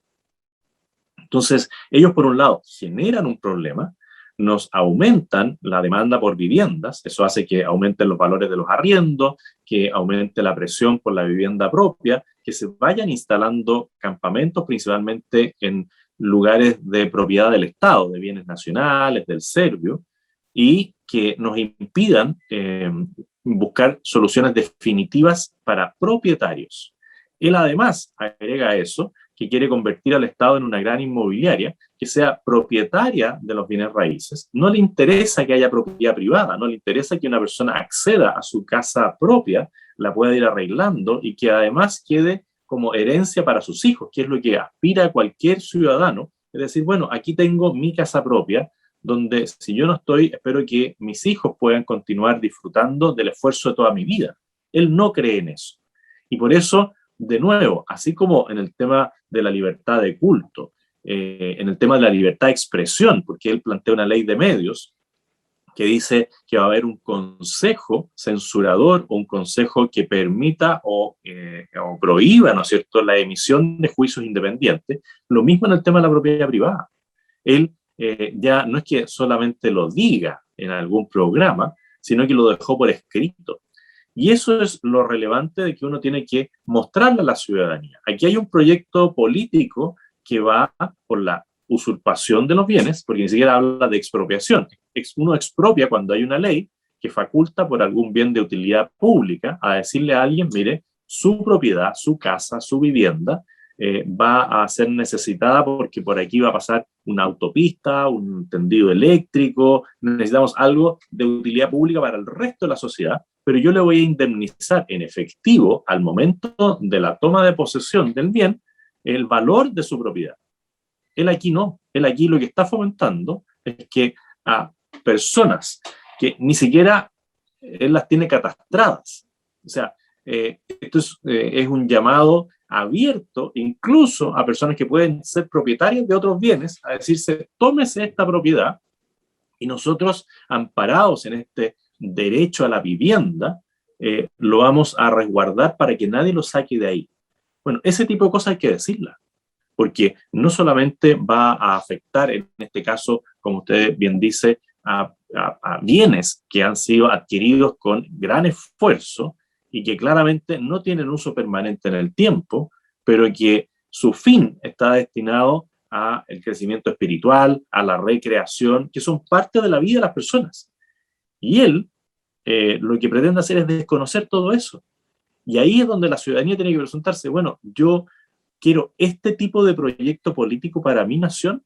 Entonces, ellos por un lado generan un problema, nos aumentan la demanda por viviendas, eso hace que aumenten los valores de los arriendos, que aumente la presión por la vivienda propia, que se vayan instalando campamentos principalmente en lugares de propiedad del Estado, de bienes nacionales, del Servio, y que nos impidan buscar soluciones definitivas para propietarios. Él además agrega a eso que quiere convertir al Estado en una gran inmobiliaria que sea propietaria de los bienes raíces. No le interesa que haya propiedad privada, no le interesa que una persona acceda a su casa propia, la pueda ir arreglando y que además quede como herencia para sus hijos, que es lo que aspira a cualquier ciudadano. Es decir, bueno, aquí tengo mi casa propia, donde si yo no estoy, espero que mis hijos puedan continuar disfrutando del esfuerzo de toda mi vida. Él no cree en eso. Y por eso, de nuevo, así como en el tema de la libertad de culto, en el tema de la libertad de expresión, porque él plantea una ley de medios que dice que va a haber un consejo censurador o un consejo que permita o prohíba, ¿no es cierto?, la emisión de juicios independientes. Lo mismo en el tema de la propiedad privada. Él ya no es que solamente lo diga en algún programa, sino que lo dejó por escrito. Y eso es lo relevante de que uno tiene que mostrarle a la ciudadanía. Aquí hay un proyecto político que va por la usurpación de los bienes, porque ni siquiera habla de expropiación. Uno expropia cuando hay una ley que faculta por algún bien de utilidad pública a decirle a alguien, mire, su propiedad, su casa, su vivienda va a ser necesitada porque por aquí va a pasar una autopista, un tendido eléctrico, necesitamos algo de utilidad pública para el resto de la sociedad, pero yo le voy a indemnizar en efectivo al momento de la toma de posesión del bien el valor de su propiedad. Él aquí no, él aquí lo que está fomentando es que a personas que ni siquiera él las tiene catastradas, o sea, esto es un llamado abierto incluso a personas que pueden ser propietarias de otros bienes, a decirse, tómese esta propiedad y nosotros, amparados en este derecho a la vivienda, lo vamos a resguardar para que nadie lo saque de ahí. Bueno, ese tipo de cosas hay que decirlas, porque no solamente va a afectar, en este caso, como usted bien dice, a bienes que han sido adquiridos con gran esfuerzo y que claramente no tienen uso permanente en el tiempo, pero que su fin está destinado al crecimiento espiritual, a la recreación, que son parte de la vida de las personas. Y él lo que pretende hacer es desconocer todo eso. Y ahí es donde la ciudadanía tiene que preguntarse, bueno, yo quiero este tipo de proyecto político para mi nación,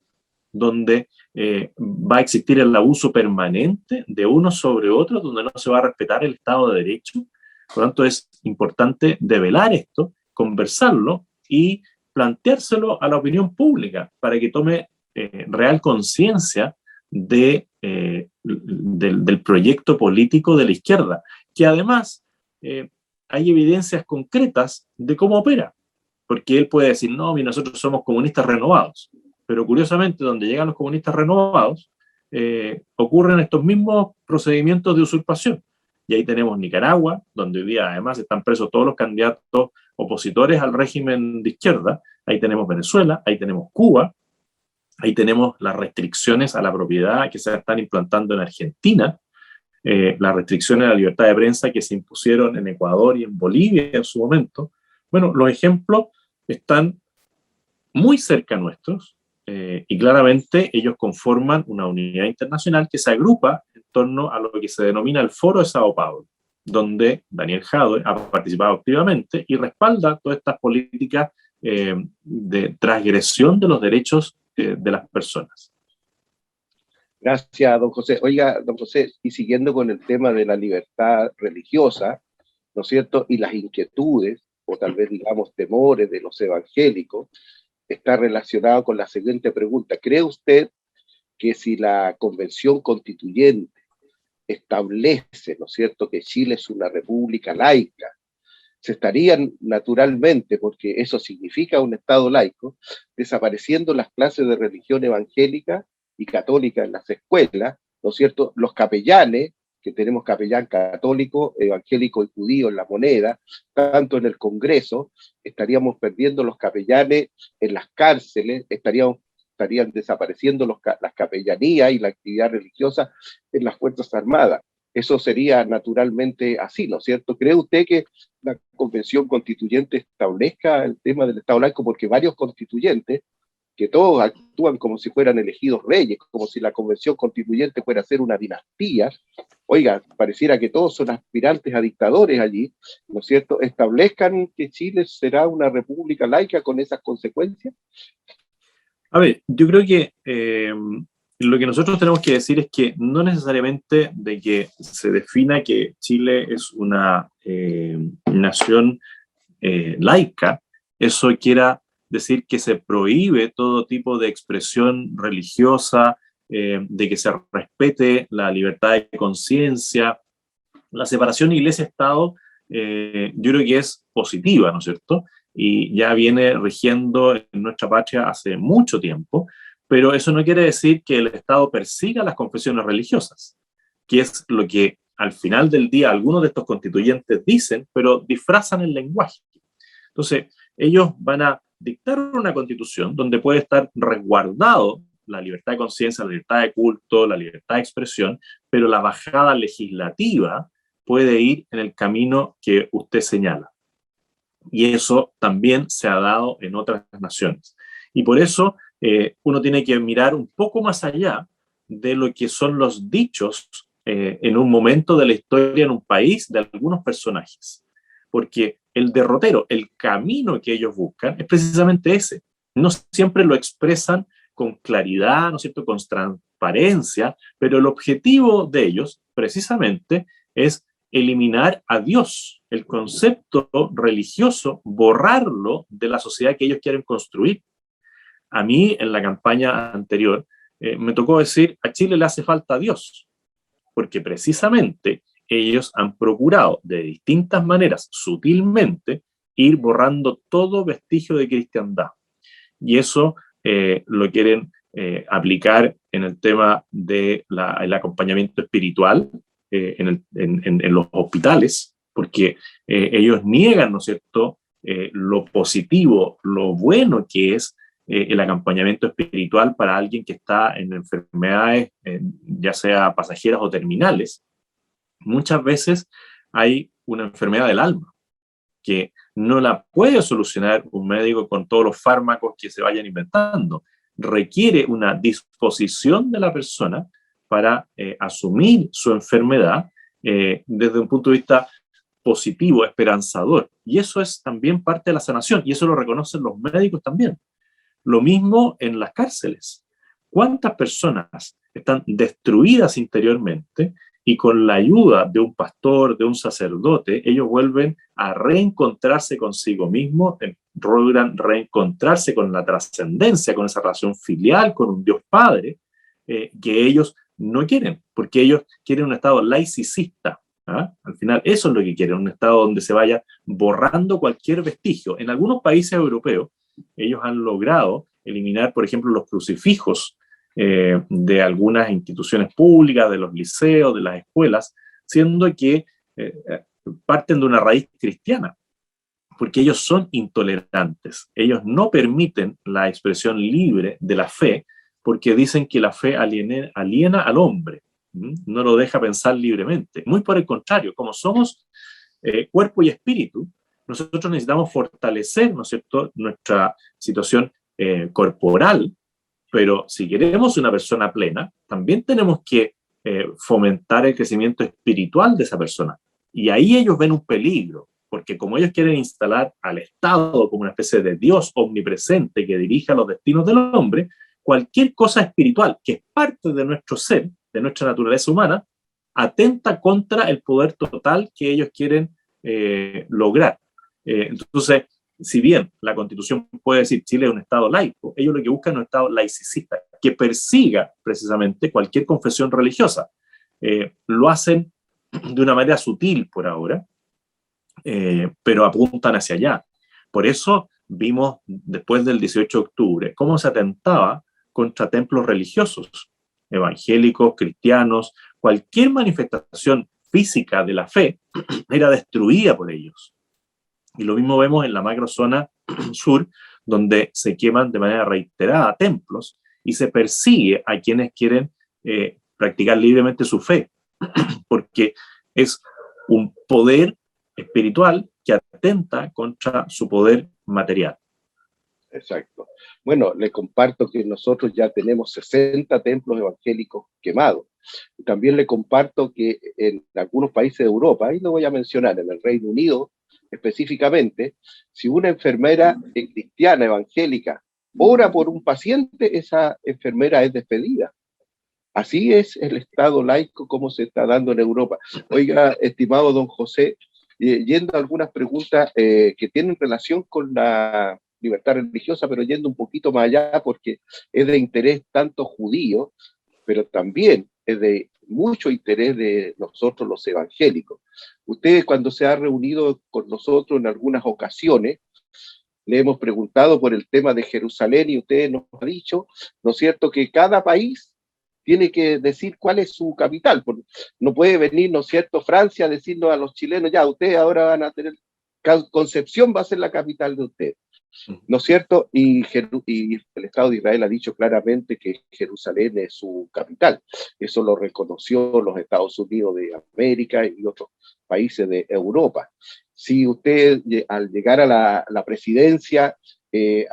donde va a existir el abuso permanente de uno sobre otro, donde no se va a respetar el Estado de Derecho. Por lo tanto, es importante develar esto, conversarlo y planteárselo a la opinión pública para que tome real conciencia del proyecto político de la izquierda, que además hay evidencias concretas de cómo opera, porque él puede decir, no, nosotros somos comunistas renovados, pero curiosamente donde llegan los comunistas renovados ocurren estos mismos procedimientos de usurpación. Y ahí tenemos Nicaragua, donde hoy día además están presos todos los candidatos opositores al régimen de izquierda. Ahí tenemos Venezuela, ahí tenemos Cuba, ahí tenemos las restricciones a la propiedad que se están implantando en Argentina, las restricciones a la libertad de prensa que se impusieron en Ecuador y en Bolivia en su momento. Bueno, los ejemplos están muy cerca nuestros y claramente ellos conforman una unidad internacional que se agrupa en torno a lo que se denomina el Foro de Sao Paulo, donde Daniel Jadwe ha participado activamente y respalda todas estas políticas de transgresión de los derechos de las personas. Gracias, don José. Oiga, don José, y siguiendo con el tema de la libertad religiosa, ¿no es cierto? Y las inquietudes, o tal vez digamos temores de los evangélicos, está relacionado con la siguiente pregunta. ¿Cree usted que si la Convención Constituyente establece, ¿no es cierto?, que Chile es una república laica, se estarían naturalmente, porque eso significa un Estado laico, desapareciendo las clases de religión evangélica y católica en las escuelas, ¿no es cierto? Los capellanes, que tenemos capellán católico, evangélico y judío en la moneda, tanto en el Congreso, estaríamos perdiendo los capellanes en las cárceles, estarían desapareciendo las capellanías y la actividad religiosa en las Fuerzas Armadas. Eso sería naturalmente así, ¿no es cierto? ¿Cree usted que la Convención Constituyente establezca el tema del Estado laico? Porque varios constituyentes, que todos actúan como si fueran elegidos reyes, como si la Convención Constituyente fuera a ser una dinastía, oiga, pareciera que todos son aspirantes a dictadores allí, ¿no es cierto? ¿Establezcan que Chile será una república laica con esas consecuencias? A ver, yo creo que lo que nosotros tenemos que decir es que no necesariamente de que se defina que Chile es una nación laica, eso quiera decir que se prohíbe todo tipo de expresión religiosa, de que se respete la libertad de conciencia. La separación iglesia-estado yo creo que es positiva, ¿no es cierto? Y ya viene rigiendo en nuestra patria hace mucho tiempo, pero eso no quiere decir que el Estado persiga las confesiones religiosas, que es lo que al final del día algunos de estos constituyentes dicen, pero disfrazan el lenguaje. Entonces, ellos van a dictar una constitución donde puede estar resguardado la libertad de conciencia, la libertad de culto, la libertad de expresión, pero la bajada legislativa puede ir en el camino que usted señala. Y eso también se ha dado en otras naciones. Y por eso uno tiene que mirar un poco más allá de lo que son los dichos en un momento de la historia en un país de algunos personajes. Porque el derrotero, el camino que ellos buscan es precisamente ese. No siempre lo expresan con claridad, ¿no es cierto?, con transparencia, pero el objetivo de ellos precisamente es eliminar a Dios, el concepto religioso, borrarlo de la sociedad que ellos quieren construir. A mí, en la campaña anterior, me tocó decir, a Chile le hace falta Dios, porque precisamente ellos han procurado de distintas maneras, sutilmente, ir borrando todo vestigio de cristiandad. Y eso lo quieren aplicar en el tema del acompañamiento espiritual en los hospitales, porque ellos niegan, ¿no es cierto?, lo positivo, lo bueno que es el acompañamiento espiritual para alguien que está en enfermedades, ya sea pasajeras o terminales. Muchas veces hay una enfermedad del alma que no la puede solucionar un médico con todos los fármacos que se vayan inventando. Requiere una disposición de la persona para asumir su enfermedad desde un punto de vista positivo, esperanzador. Y eso es también parte de la sanación, y eso lo reconocen los médicos también. Lo mismo en las cárceles. ¿Cuántas personas están destruidas interiormente y con la ayuda de un pastor, de un sacerdote, ellos vuelven a reencontrarse consigo mismos, logran reencontrarse con la trascendencia, con esa relación filial, con un Dios Padre, que ellos no quieren, porque ellos quieren un estado laicista. ¿Ah? Al final eso es lo que quieren, un estado donde se vaya borrando cualquier vestigio. En algunos países europeos ellos han logrado eliminar, por ejemplo, los crucifijos de algunas instituciones públicas, de los liceos, de las escuelas, siendo que parten de una raíz cristiana, porque ellos son intolerantes. Ellos no permiten la expresión libre de la fe, porque dicen que la fe aliena al hombre, no lo deja pensar libremente. Muy por el contrario, como somos cuerpo y espíritu, nosotros necesitamos fortalecer, ¿no es cierto?, nuestra situación corporal, pero si queremos una persona plena, también tenemos que fomentar el crecimiento espiritual de esa persona. Y ahí ellos ven un peligro, porque como ellos quieren instalar al Estado como una especie de Dios omnipresente que dirija los destinos del hombre, cualquier cosa espiritual que es parte de nuestro ser, de nuestra naturaleza humana, atenta contra el poder total que ellos quieren lograr. Entonces, si bien la Constitución puede decir Chile es un Estado laico, ellos lo que buscan es un Estado laicista, que persiga precisamente cualquier confesión religiosa. Lo hacen de una manera sutil por ahora, pero apuntan hacia allá. Por eso vimos después del 18 de octubre cómo se atentaba contra templos religiosos, evangélicos, cristianos, cualquier manifestación física de la fe era destruida por ellos. Y lo mismo vemos en la macrozona sur, donde se queman de manera reiterada templos y se persigue a quienes quieren practicar libremente su fe, porque es un poder espiritual que atenta contra su poder material. Exacto. Bueno, le comparto que nosotros ya tenemos 60 templos evangélicos quemados. También le comparto que en algunos países de Europa, ahí lo voy a mencionar, en el Reino Unido específicamente, si una enfermera cristiana evangélica ora por un paciente, esa enfermera es despedida. Así es el Estado laico como se está dando en Europa. Oiga, estimado don José, yendo a algunas preguntas que tienen relación con la libertad religiosa, pero yendo un poquito más allá porque es de interés tanto judío, pero también es de mucho interés de nosotros los evangélicos. Usted cuando se ha reunido con nosotros en algunas ocasiones, le hemos preguntado por el tema de Jerusalén y usted nos ha dicho, ¿no es cierto?, que cada país tiene que decir cuál es su capital. No puede venir, ¿no es cierto?, Francia a decirnos a los chilenos, ya, ustedes ahora van a tener, Concepción va a ser la capital de ustedes, ¿no es cierto? Y el Estado de Israel ha dicho claramente que Jerusalén es su capital. Eso lo reconoció los Estados Unidos de América y otros países de Europa. Si usted, al llegar a la presidencia,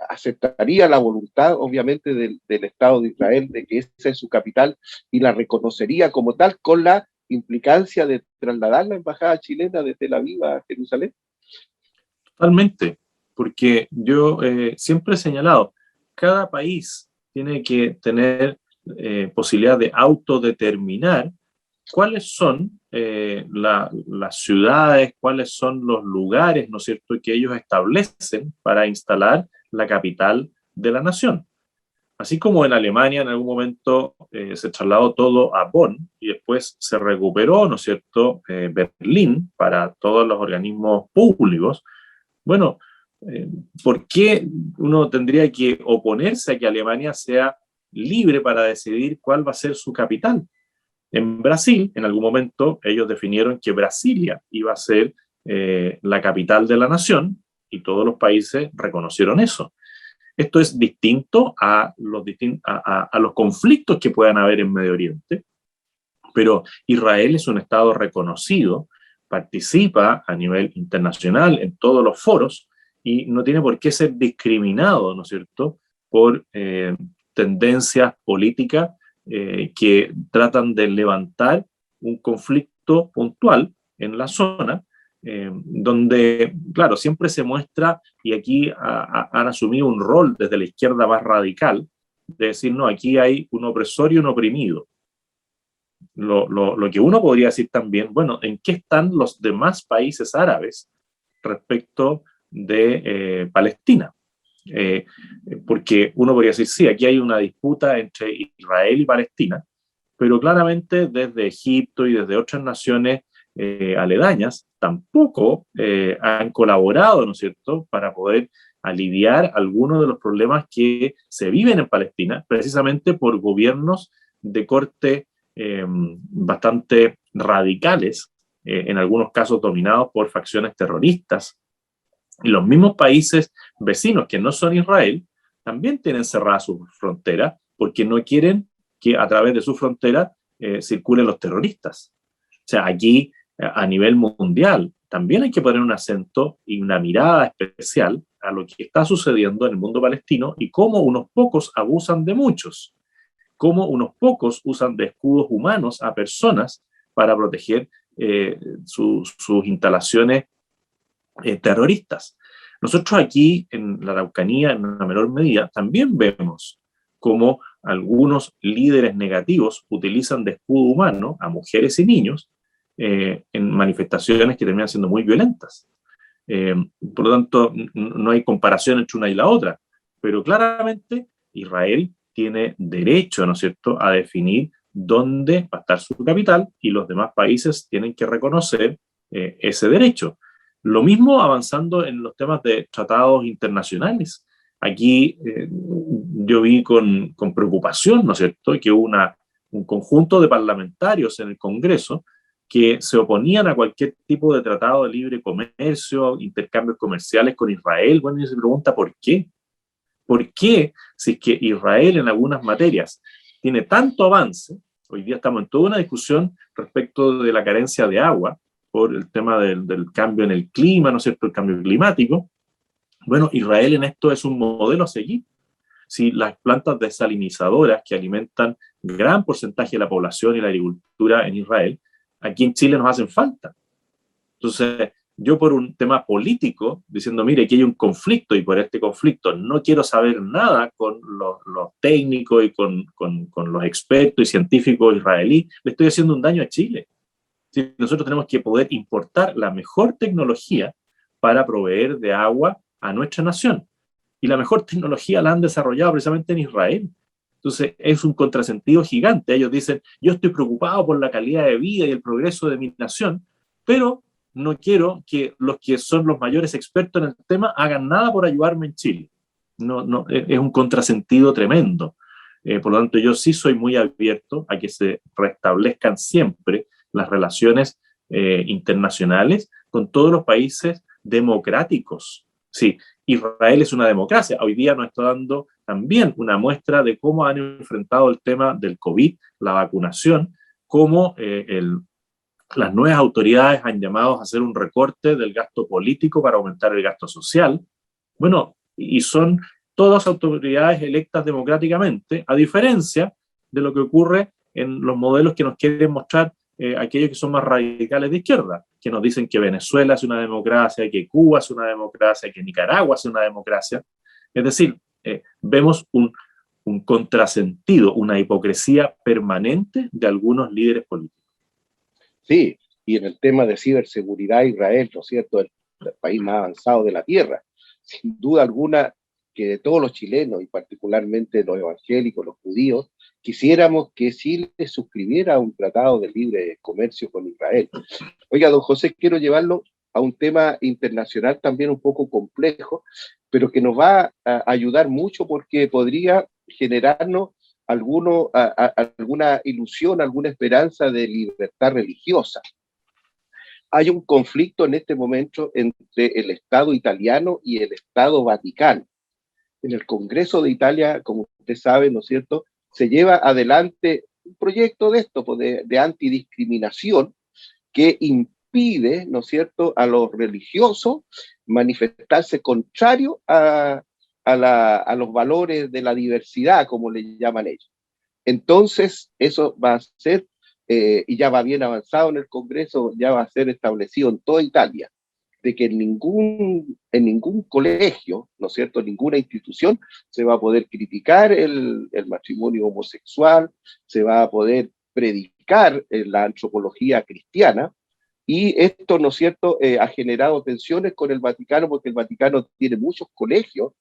aceptaría la voluntad, obviamente, del Estado de Israel de que esa es su capital y la reconocería como tal, con la implicancia de trasladar la embajada chilena de Tel Aviv a Jerusalén. Totalmente, porque yo siempre he señalado, cada país tiene que tener posibilidad de autodeterminar cuáles son las ciudades, cuáles son los lugares, ¿no es cierto?, que ellos establecen para instalar la capital de la nación. Así como en Alemania en algún momento se trasladó todo a Bonn y después se recuperó, ¿no es cierto?, Berlín para todos los organismos públicos. Bueno, ¿por qué uno tendría que oponerse a que Alemania sea libre para decidir cuál va a ser su capital? En Brasil, en algún momento, ellos definieron que Brasilia iba a ser la capital de la nación y todos los países reconocieron eso. Esto es distinto a los conflictos que puedan haber en Medio Oriente, pero Israel es un Estado reconocido, participa a nivel internacional en todos los foros y no tiene por qué ser discriminado, ¿no es cierto?, por tendencias políticas que tratan de levantar un conflicto conflicto puntual en la zona, donde, claro, siempre se muestra, y aquí han asumido un rol desde la izquierda más radical, de decir, no, aquí hay un opresor y un oprimido. Lo que uno podría decir también, bueno, ¿en qué están los demás países árabes respecto de Palestina? Porque uno podría decir, sí, aquí hay una disputa entre Israel y Palestina, pero claramente desde Egipto y desde otras naciones aledañas tampoco han colaborado, ¿no es cierto?, para poder aliviar algunos de los problemas que se viven en Palestina, precisamente por gobiernos de corte bastante radicales, en algunos casos dominados por facciones terroristas. Y los mismos países vecinos que no son Israel también tienen cerradas sus fronteras porque no quieren que a través de su frontera circulen los terroristas. O sea, aquí a nivel mundial también hay que poner un acento y una mirada especial a lo que está sucediendo en el mundo palestino y cómo unos pocos abusan de muchos, cómo unos pocos usan de escudos humanos a personas para proteger sus instalaciones terroristas. Nosotros aquí en la Araucanía, en una menor medida, también vemos cómo algunos líderes negativos utilizan de escudo humano a mujeres y niños en manifestaciones que terminan siendo muy violentas. Por lo tanto, no hay comparación entre una y la otra, pero claramente Israel tiene derecho, ¿no es cierto?, a definir dónde va a estar su capital y los demás países tienen que reconocer ese derecho. Lo mismo avanzando en los temas de tratados internacionales. Aquí yo vi con preocupación, ¿no es cierto?, que hubo un conjunto de parlamentarios en el Congreso que se oponían a cualquier tipo de tratado de libre comercio, intercambios comerciales con Israel. Bueno, y se pregunta ¿por qué? ¿Por qué, si es que Israel en algunas materias tiene tanto avance? Hoy día estamos en toda una discusión respecto de la carencia de agua por el tema del cambio en el clima, ¿no es cierto?, el cambio climático. Bueno, Israel en esto es un modelo a seguir. Si las plantas desalinizadoras que alimentan gran porcentaje de la población y la agricultura en Israel, aquí en Chile nos hacen falta. Entonces, yo por un tema político, diciendo, mire, aquí hay un conflicto y por este conflicto no quiero saber nada con los técnicos y con los expertos y científicos israelíes, le estoy haciendo un daño a Chile. ¿Sí? Nosotros tenemos que poder importar la mejor tecnología para proveer de agua a nuestra nación. Y la mejor tecnología la han desarrollado precisamente en Israel. Entonces, es un contrasentido gigante. Ellos dicen, yo estoy preocupado por la calidad de vida y el progreso de mi nación, pero no quiero que los que son los mayores expertos en el tema hagan nada por ayudarme en Chile. No, es un contrasentido tremendo. Por lo tanto, yo sí soy muy abierto a que se restablezcan siempre las relaciones internacionales con todos los países democráticos. Sí, Israel es una democracia. Hoy día nos está dando también una muestra de cómo han enfrentado el tema del COVID, la vacunación, cómo las nuevas autoridades han llamado a hacer un recorte del gasto político para aumentar el gasto social. Bueno, y son todas autoridades electas democráticamente, a diferencia de lo que ocurre en los modelos que nos quieren mostrar aquellos que son más radicales de izquierda, que nos dicen que Venezuela es una democracia, que Cuba es una democracia, que Nicaragua es una democracia. Es decir, vemos un contrasentido, una hipocresía permanente de algunos líderes políticos. Sí, y en el tema de ciberseguridad, Israel, ¿no es cierto?, el país más avanzado de la tierra. Sin duda alguna que de todos los chilenos, y particularmente los evangélicos, los judíos, quisiéramos que Chile suscribiera un tratado de libre comercio con Israel. Oiga, don José, quiero llevarlo a un tema internacional también un poco complejo, pero que nos va a ayudar mucho porque podría generarnos alguna ilusión, alguna esperanza de libertad religiosa. Hay un conflicto en este momento entre el Estado italiano y el Estado vaticano. En el Congreso de Italia, como usted sabe, ¿no es cierto?, se lleva adelante un proyecto de esto, de antidiscriminación, que impide, ¿no es cierto?, a los religiosos manifestarse contrario a los valores de la diversidad, como le llaman ellos. Entonces, eso va a ser y ya va bien avanzado en el Congreso, ya va a ser establecido en toda Italia, de que en ningún colegio, ¿no es cierto?, en ninguna institución se va a poder criticar el matrimonio homosexual, se va a poder predicar la antropología cristiana, y esto, ¿no es cierto?, ha generado tensiones con el Vaticano, porque el Vaticano tiene muchos colegios,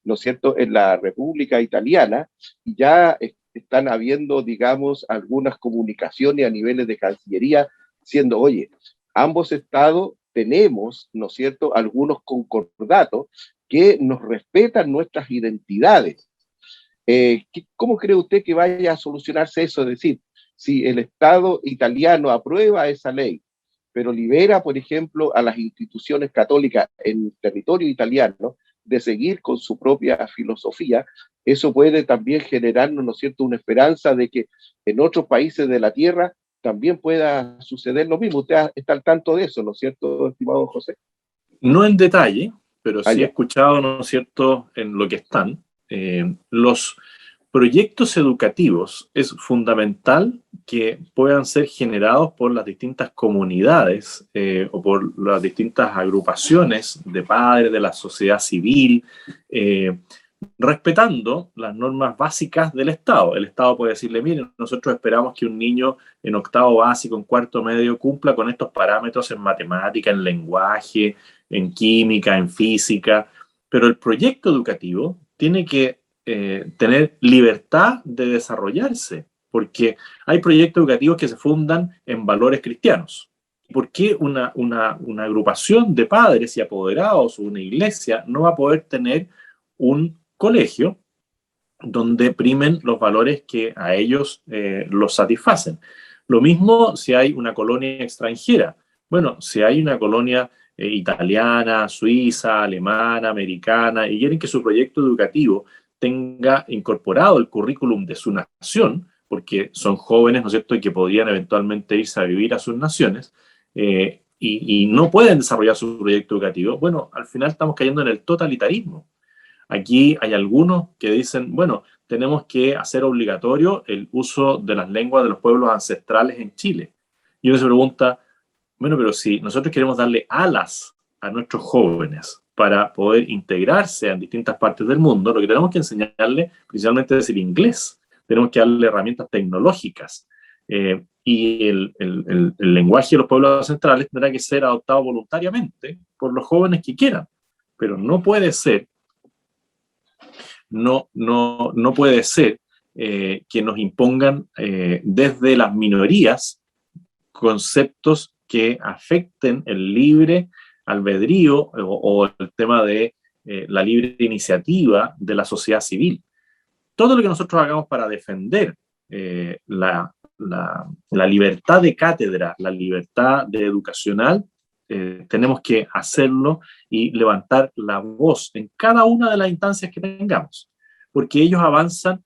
¿no es cierto?, en la República Italiana, y ya están habiendo, digamos, algunas comunicaciones a niveles de Cancillería, diciendo, oye, ambos estados tenemos, ¿no es cierto?, algunos concordatos que nos respetan nuestras identidades. ¿Cómo cree usted que vaya a solucionarse eso? Es decir, si el Estado italiano aprueba esa ley, pero libera, por ejemplo, a las instituciones católicas en territorio italiano de seguir con su propia filosofía, eso puede también generarnos, ¿no es cierto?, una esperanza de que en otros países de la tierra también pueda suceder lo mismo. Usted está al tanto de eso, ¿no es cierto, estimado José? No en detalle, pero sí he ya. escuchado, ¿no es cierto?, en lo que están. Los proyectos educativos es fundamental que puedan ser generados por las distintas comunidades o por las distintas agrupaciones de padres, de la sociedad civil, respetando las normas básicas del Estado. El Estado puede decirle, miren, nosotros esperamos que un niño en octavo básico, en cuarto medio, cumpla con estos parámetros en matemática, en lenguaje, en química, en física, pero el proyecto educativo tiene que tener libertad de desarrollarse, porque hay proyectos educativos que se fundan en valores cristianos. ¿Por qué una agrupación de padres y apoderados o una iglesia no va a poder tener un colegio donde primen los valores que a ellos los satisfacen? Lo mismo si hay una colonia extranjera. Bueno, si hay una colonia italiana, suiza, alemana, americana, y quieren que su proyecto educativo tenga incorporado el currículum de su nación, porque son jóvenes, ¿no es cierto?, y que podrían eventualmente irse a vivir a sus naciones, y no pueden desarrollar su proyecto educativo, bueno, al final estamos cayendo en el totalitarismo. Aquí hay algunos que dicen, bueno, tenemos que hacer obligatorio el uso de las lenguas de los pueblos ancestrales en Chile. Y uno se pregunta, bueno, pero si nosotros queremos darle alas a nuestros jóvenes para poder integrarse en distintas partes del mundo, lo que tenemos que enseñarle principalmente es el inglés. Tenemos que darle herramientas tecnológicas. Y el lenguaje de los pueblos ancestrales tendrá que ser adoptado voluntariamente por los jóvenes que quieran. Pero no puede ser que nos impongan desde las minorías conceptos que afecten el libre albedrío o el tema de la libre iniciativa de la sociedad civil. Todo lo que nosotros hagamos para defender la libertad de cátedra, la libertad de educacional, tenemos que hacerlo y levantar la voz en cada una de las instancias que tengamos, porque ellos avanzan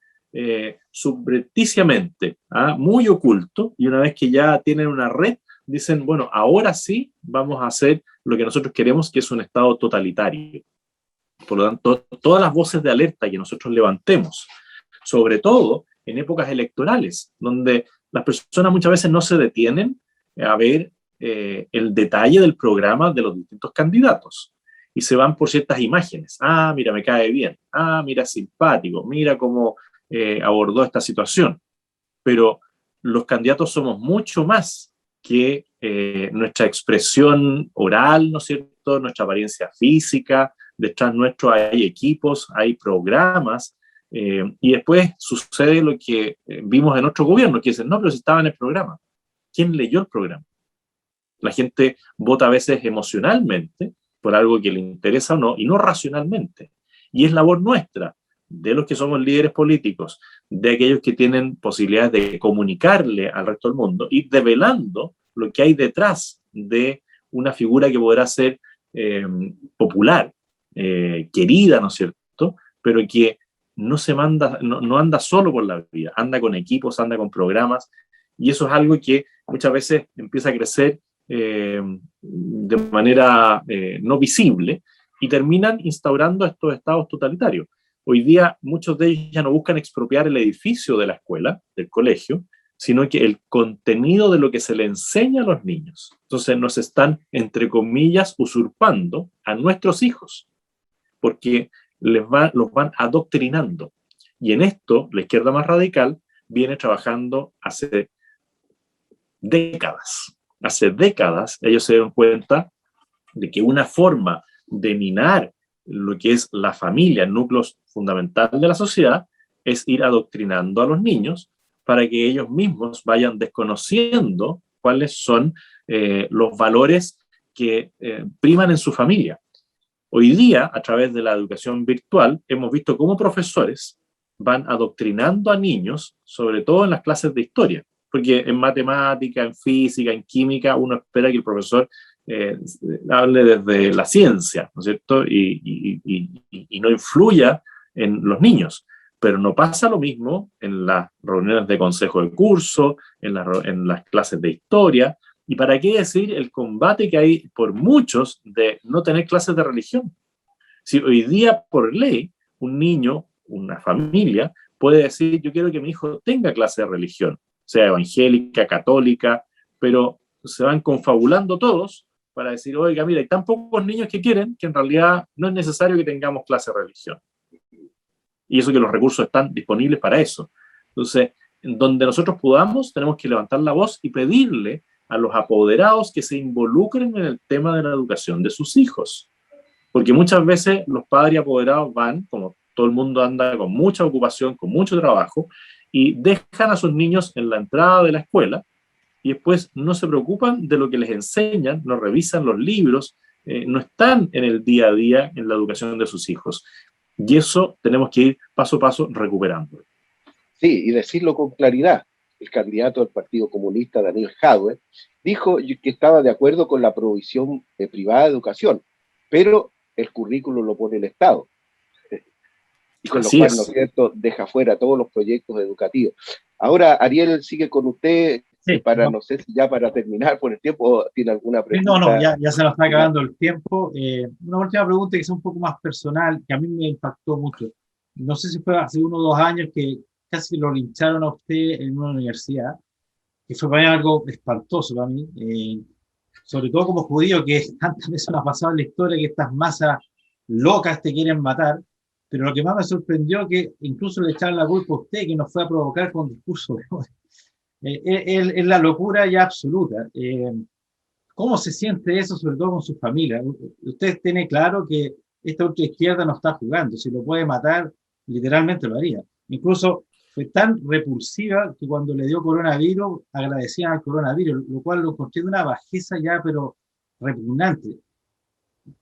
subrepticiamente, muy oculto, y una vez que ya tienen una red, dicen, bueno, ahora sí vamos a hacer lo que nosotros queremos, que es un Estado totalitario. Por lo tanto, todas las voces de alerta que nosotros levantemos, sobre todo en épocas electorales, donde las personas muchas veces no se detienen a ver el detalle del programa de los distintos candidatos y se van por ciertas imágenes. Ah, mira, me cae bien. Ah, mira, simpático. Mira cómo abordó esta situación. Pero los candidatos somos mucho más que nuestra expresión oral, ¿no es cierto?, nuestra apariencia física. Detrás nuestro hay equipos, hay programas, y después sucede lo que vimos en otro gobierno, que dicen, no, pero si estaba en el programa. ¿Quién leyó el programa? La gente vota a veces emocionalmente por algo que le interesa o no, y no racionalmente. Y es labor nuestra, de los que somos líderes políticos, de aquellos que tienen posibilidades de comunicarle al resto del mundo, ir develando lo que hay detrás de una figura que podrá ser popular, querida, ¿no es cierto?, pero que no anda solo por la vida, anda con equipos, anda con programas, y eso es algo que muchas veces empieza a crecer de manera no visible y terminan instaurando estos estados totalitarios. Hoy día muchos de ellos ya no buscan expropiar el edificio de la escuela, del colegio, sino que el contenido de lo que se le enseña a los niños. Entonces nos están, entre comillas, usurpando a nuestros hijos, porque los van adoctrinando. Y en esto, la izquierda más radical viene trabajando hace décadas. Hace décadas ellos se dieron cuenta de que una forma de minar lo que es la familia, el núcleo fundamental de la sociedad, es ir adoctrinando a los niños para que ellos mismos vayan desconociendo cuáles son los valores que priman en su familia. Hoy día, a través de la educación virtual, hemos visto cómo profesores van adoctrinando a niños, sobre todo en las clases de historia, porque en matemática, en física, en química, uno espera que el profesor hable desde la ciencia, ¿no es cierto? Y no influya en los niños. Pero no pasa lo mismo en las reuniones de consejo de curso, en las clases de historia, y para qué decir el combate que hay por muchos de no tener clases de religión. Si hoy día, por ley, un niño, una familia, puede decir, yo quiero que mi hijo tenga clase de religión, sea evangélica, católica, pero se van confabulando todos para decir, oiga, mira, hay tan pocos niños que quieren que en realidad no es necesario que tengamos clase de religión. Y eso que los recursos están disponibles para eso. Entonces, en donde nosotros podamos, tenemos que levantar la voz y pedirle a los apoderados que se involucren en el tema de la educación de sus hijos. Porque muchas veces los padres apoderados van, como todo el mundo anda con mucha ocupación, con mucho trabajo, y dejan a sus niños en la entrada de la escuela, y después no se preocupan de lo que les enseñan, no revisan los libros, no están en el día a día en la educación de sus hijos. Y eso tenemos que ir paso a paso recuperando. Sí, y decirlo con claridad. El candidato del Partido Comunista, Daniel Jadwe, dijo que estaba de acuerdo con la provisión privada de educación, pero el currículo lo pone el Estado. Y con lo cual, ¿no es cierto?, deja fuera todos los proyectos educativos. Ahora, Ariel sigue con usted, sí, no sé si ya para terminar por el tiempo, ¿tiene alguna pregunta? No, ya se nos está acabando el tiempo. Una última pregunta que es un poco más personal, que a mí me impactó mucho. No sé si fue hace 1 o 2 años que casi lo lincharon a usted en una universidad, que fue para mí algo espantoso para mí, sobre todo como judío, que tantas veces nos ha pasado en la historia que estas masas locas te quieren matar, pero lo que más me sorprendió que incluso le echaron la culpa a usted, que nos fue a provocar con discurso de odio. Es la locura ya absoluta. ¿Cómo se siente eso, sobre todo con su familia? Usted tiene claro que esta ultraizquierda no está jugando, si lo puede matar, literalmente lo haría. Incluso fue tan repulsiva que cuando le dio coronavirus, agradecían al coronavirus, lo cual lo encontré de una bajeza ya, pero repugnante.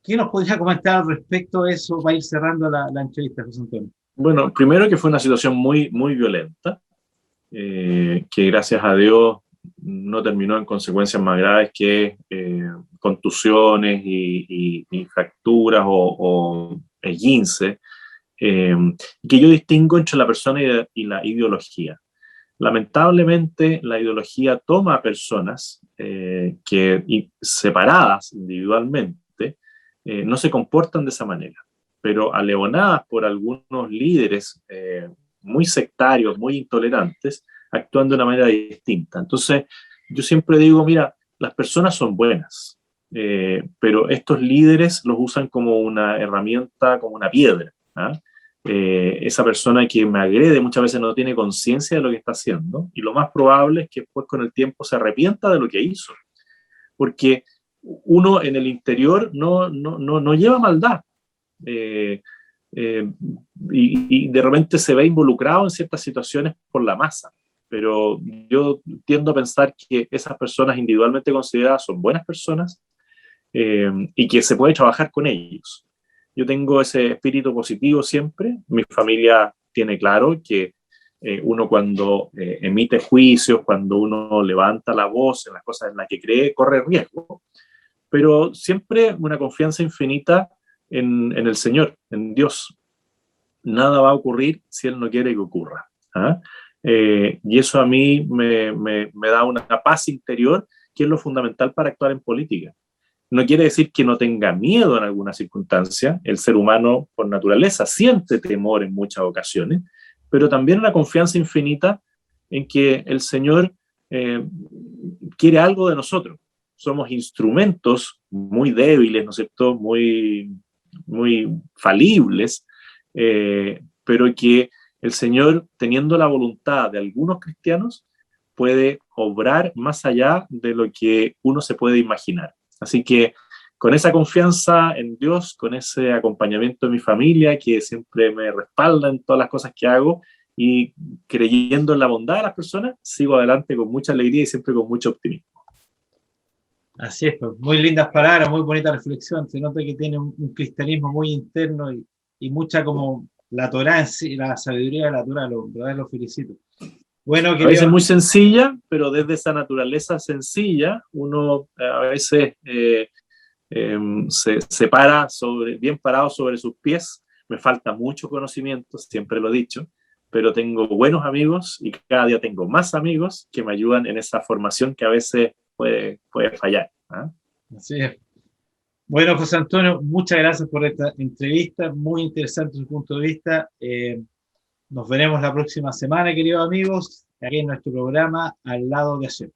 ¿Qué nos podría comentar al respecto de eso para ir cerrando la entrevista, José Antonio? Bueno, primero que fue una situación muy, muy violenta, que gracias a Dios no terminó en consecuencias más graves que contusiones y fracturas o esguinces, que yo distingo entre la persona y la ideología. Lamentablemente, la ideología toma a personas que separadas individualmente no se comportan de esa manera, pero alevonadas por algunos líderes muy sectarios, muy intolerantes, actúan de una manera distinta. Entonces, yo siempre digo, mira, las personas son buenas, pero estos líderes los usan como una herramienta, como una piedra, ¿ah? Esa persona que me agrede muchas veces no tiene conciencia de lo que está haciendo, y lo más probable es que después con el tiempo se arrepienta de lo que hizo, porque uno en el interior no lleva maldad, y de repente se ve involucrado en ciertas situaciones por la masa, pero yo tiendo a pensar que esas personas individualmente consideradas son buenas personas, y que se puede trabajar con ellos. Yo tengo ese espíritu positivo siempre. Mi familia tiene claro que uno cuando emite juicios, cuando uno levanta la voz en las cosas en las que cree, corre riesgo, pero siempre una confianza infinita en el Señor, en Dios. Nada va a ocurrir si Él no quiere que ocurra, ¿ah? Y eso a mí me da una paz interior, que es lo fundamental para actuar en política. No quiere decir que no tenga miedo en alguna circunstancia. El ser humano, por naturaleza, siente temor en muchas ocasiones, pero también una confianza infinita en que el Señor quiere algo de nosotros. Somos instrumentos muy débiles, ¿no es cierto?, muy falibles, pero que el Señor, teniendo la voluntad de algunos cristianos, puede obrar más allá de lo que uno se puede imaginar. Así que con esa confianza en Dios, con ese acompañamiento de mi familia, que siempre me respalda en todas las cosas que hago, y creyendo en la bondad de las personas, sigo adelante con mucha alegría y siempre con mucho optimismo. Así es, pues, muy lindas palabras, muy bonita reflexión. Se nota que tiene un cristianismo muy interno y mucha como la Torá en sí, la sabiduría de la Torá, lo felicito. Bueno, a veces muy sencilla, pero desde esa naturaleza sencilla, uno a veces se para bien parado sobre sus pies. Me falta mucho conocimiento, siempre lo he dicho, pero tengo buenos amigos y cada día tengo más amigos que me ayudan en esa formación que a veces puede fallar. Así es. Bueno, José Antonio, muchas gracias por esta entrevista, muy interesante su punto de vista. Nos veremos la próxima semana, queridos amigos, aquí en nuestro programa Al lado de Hashem.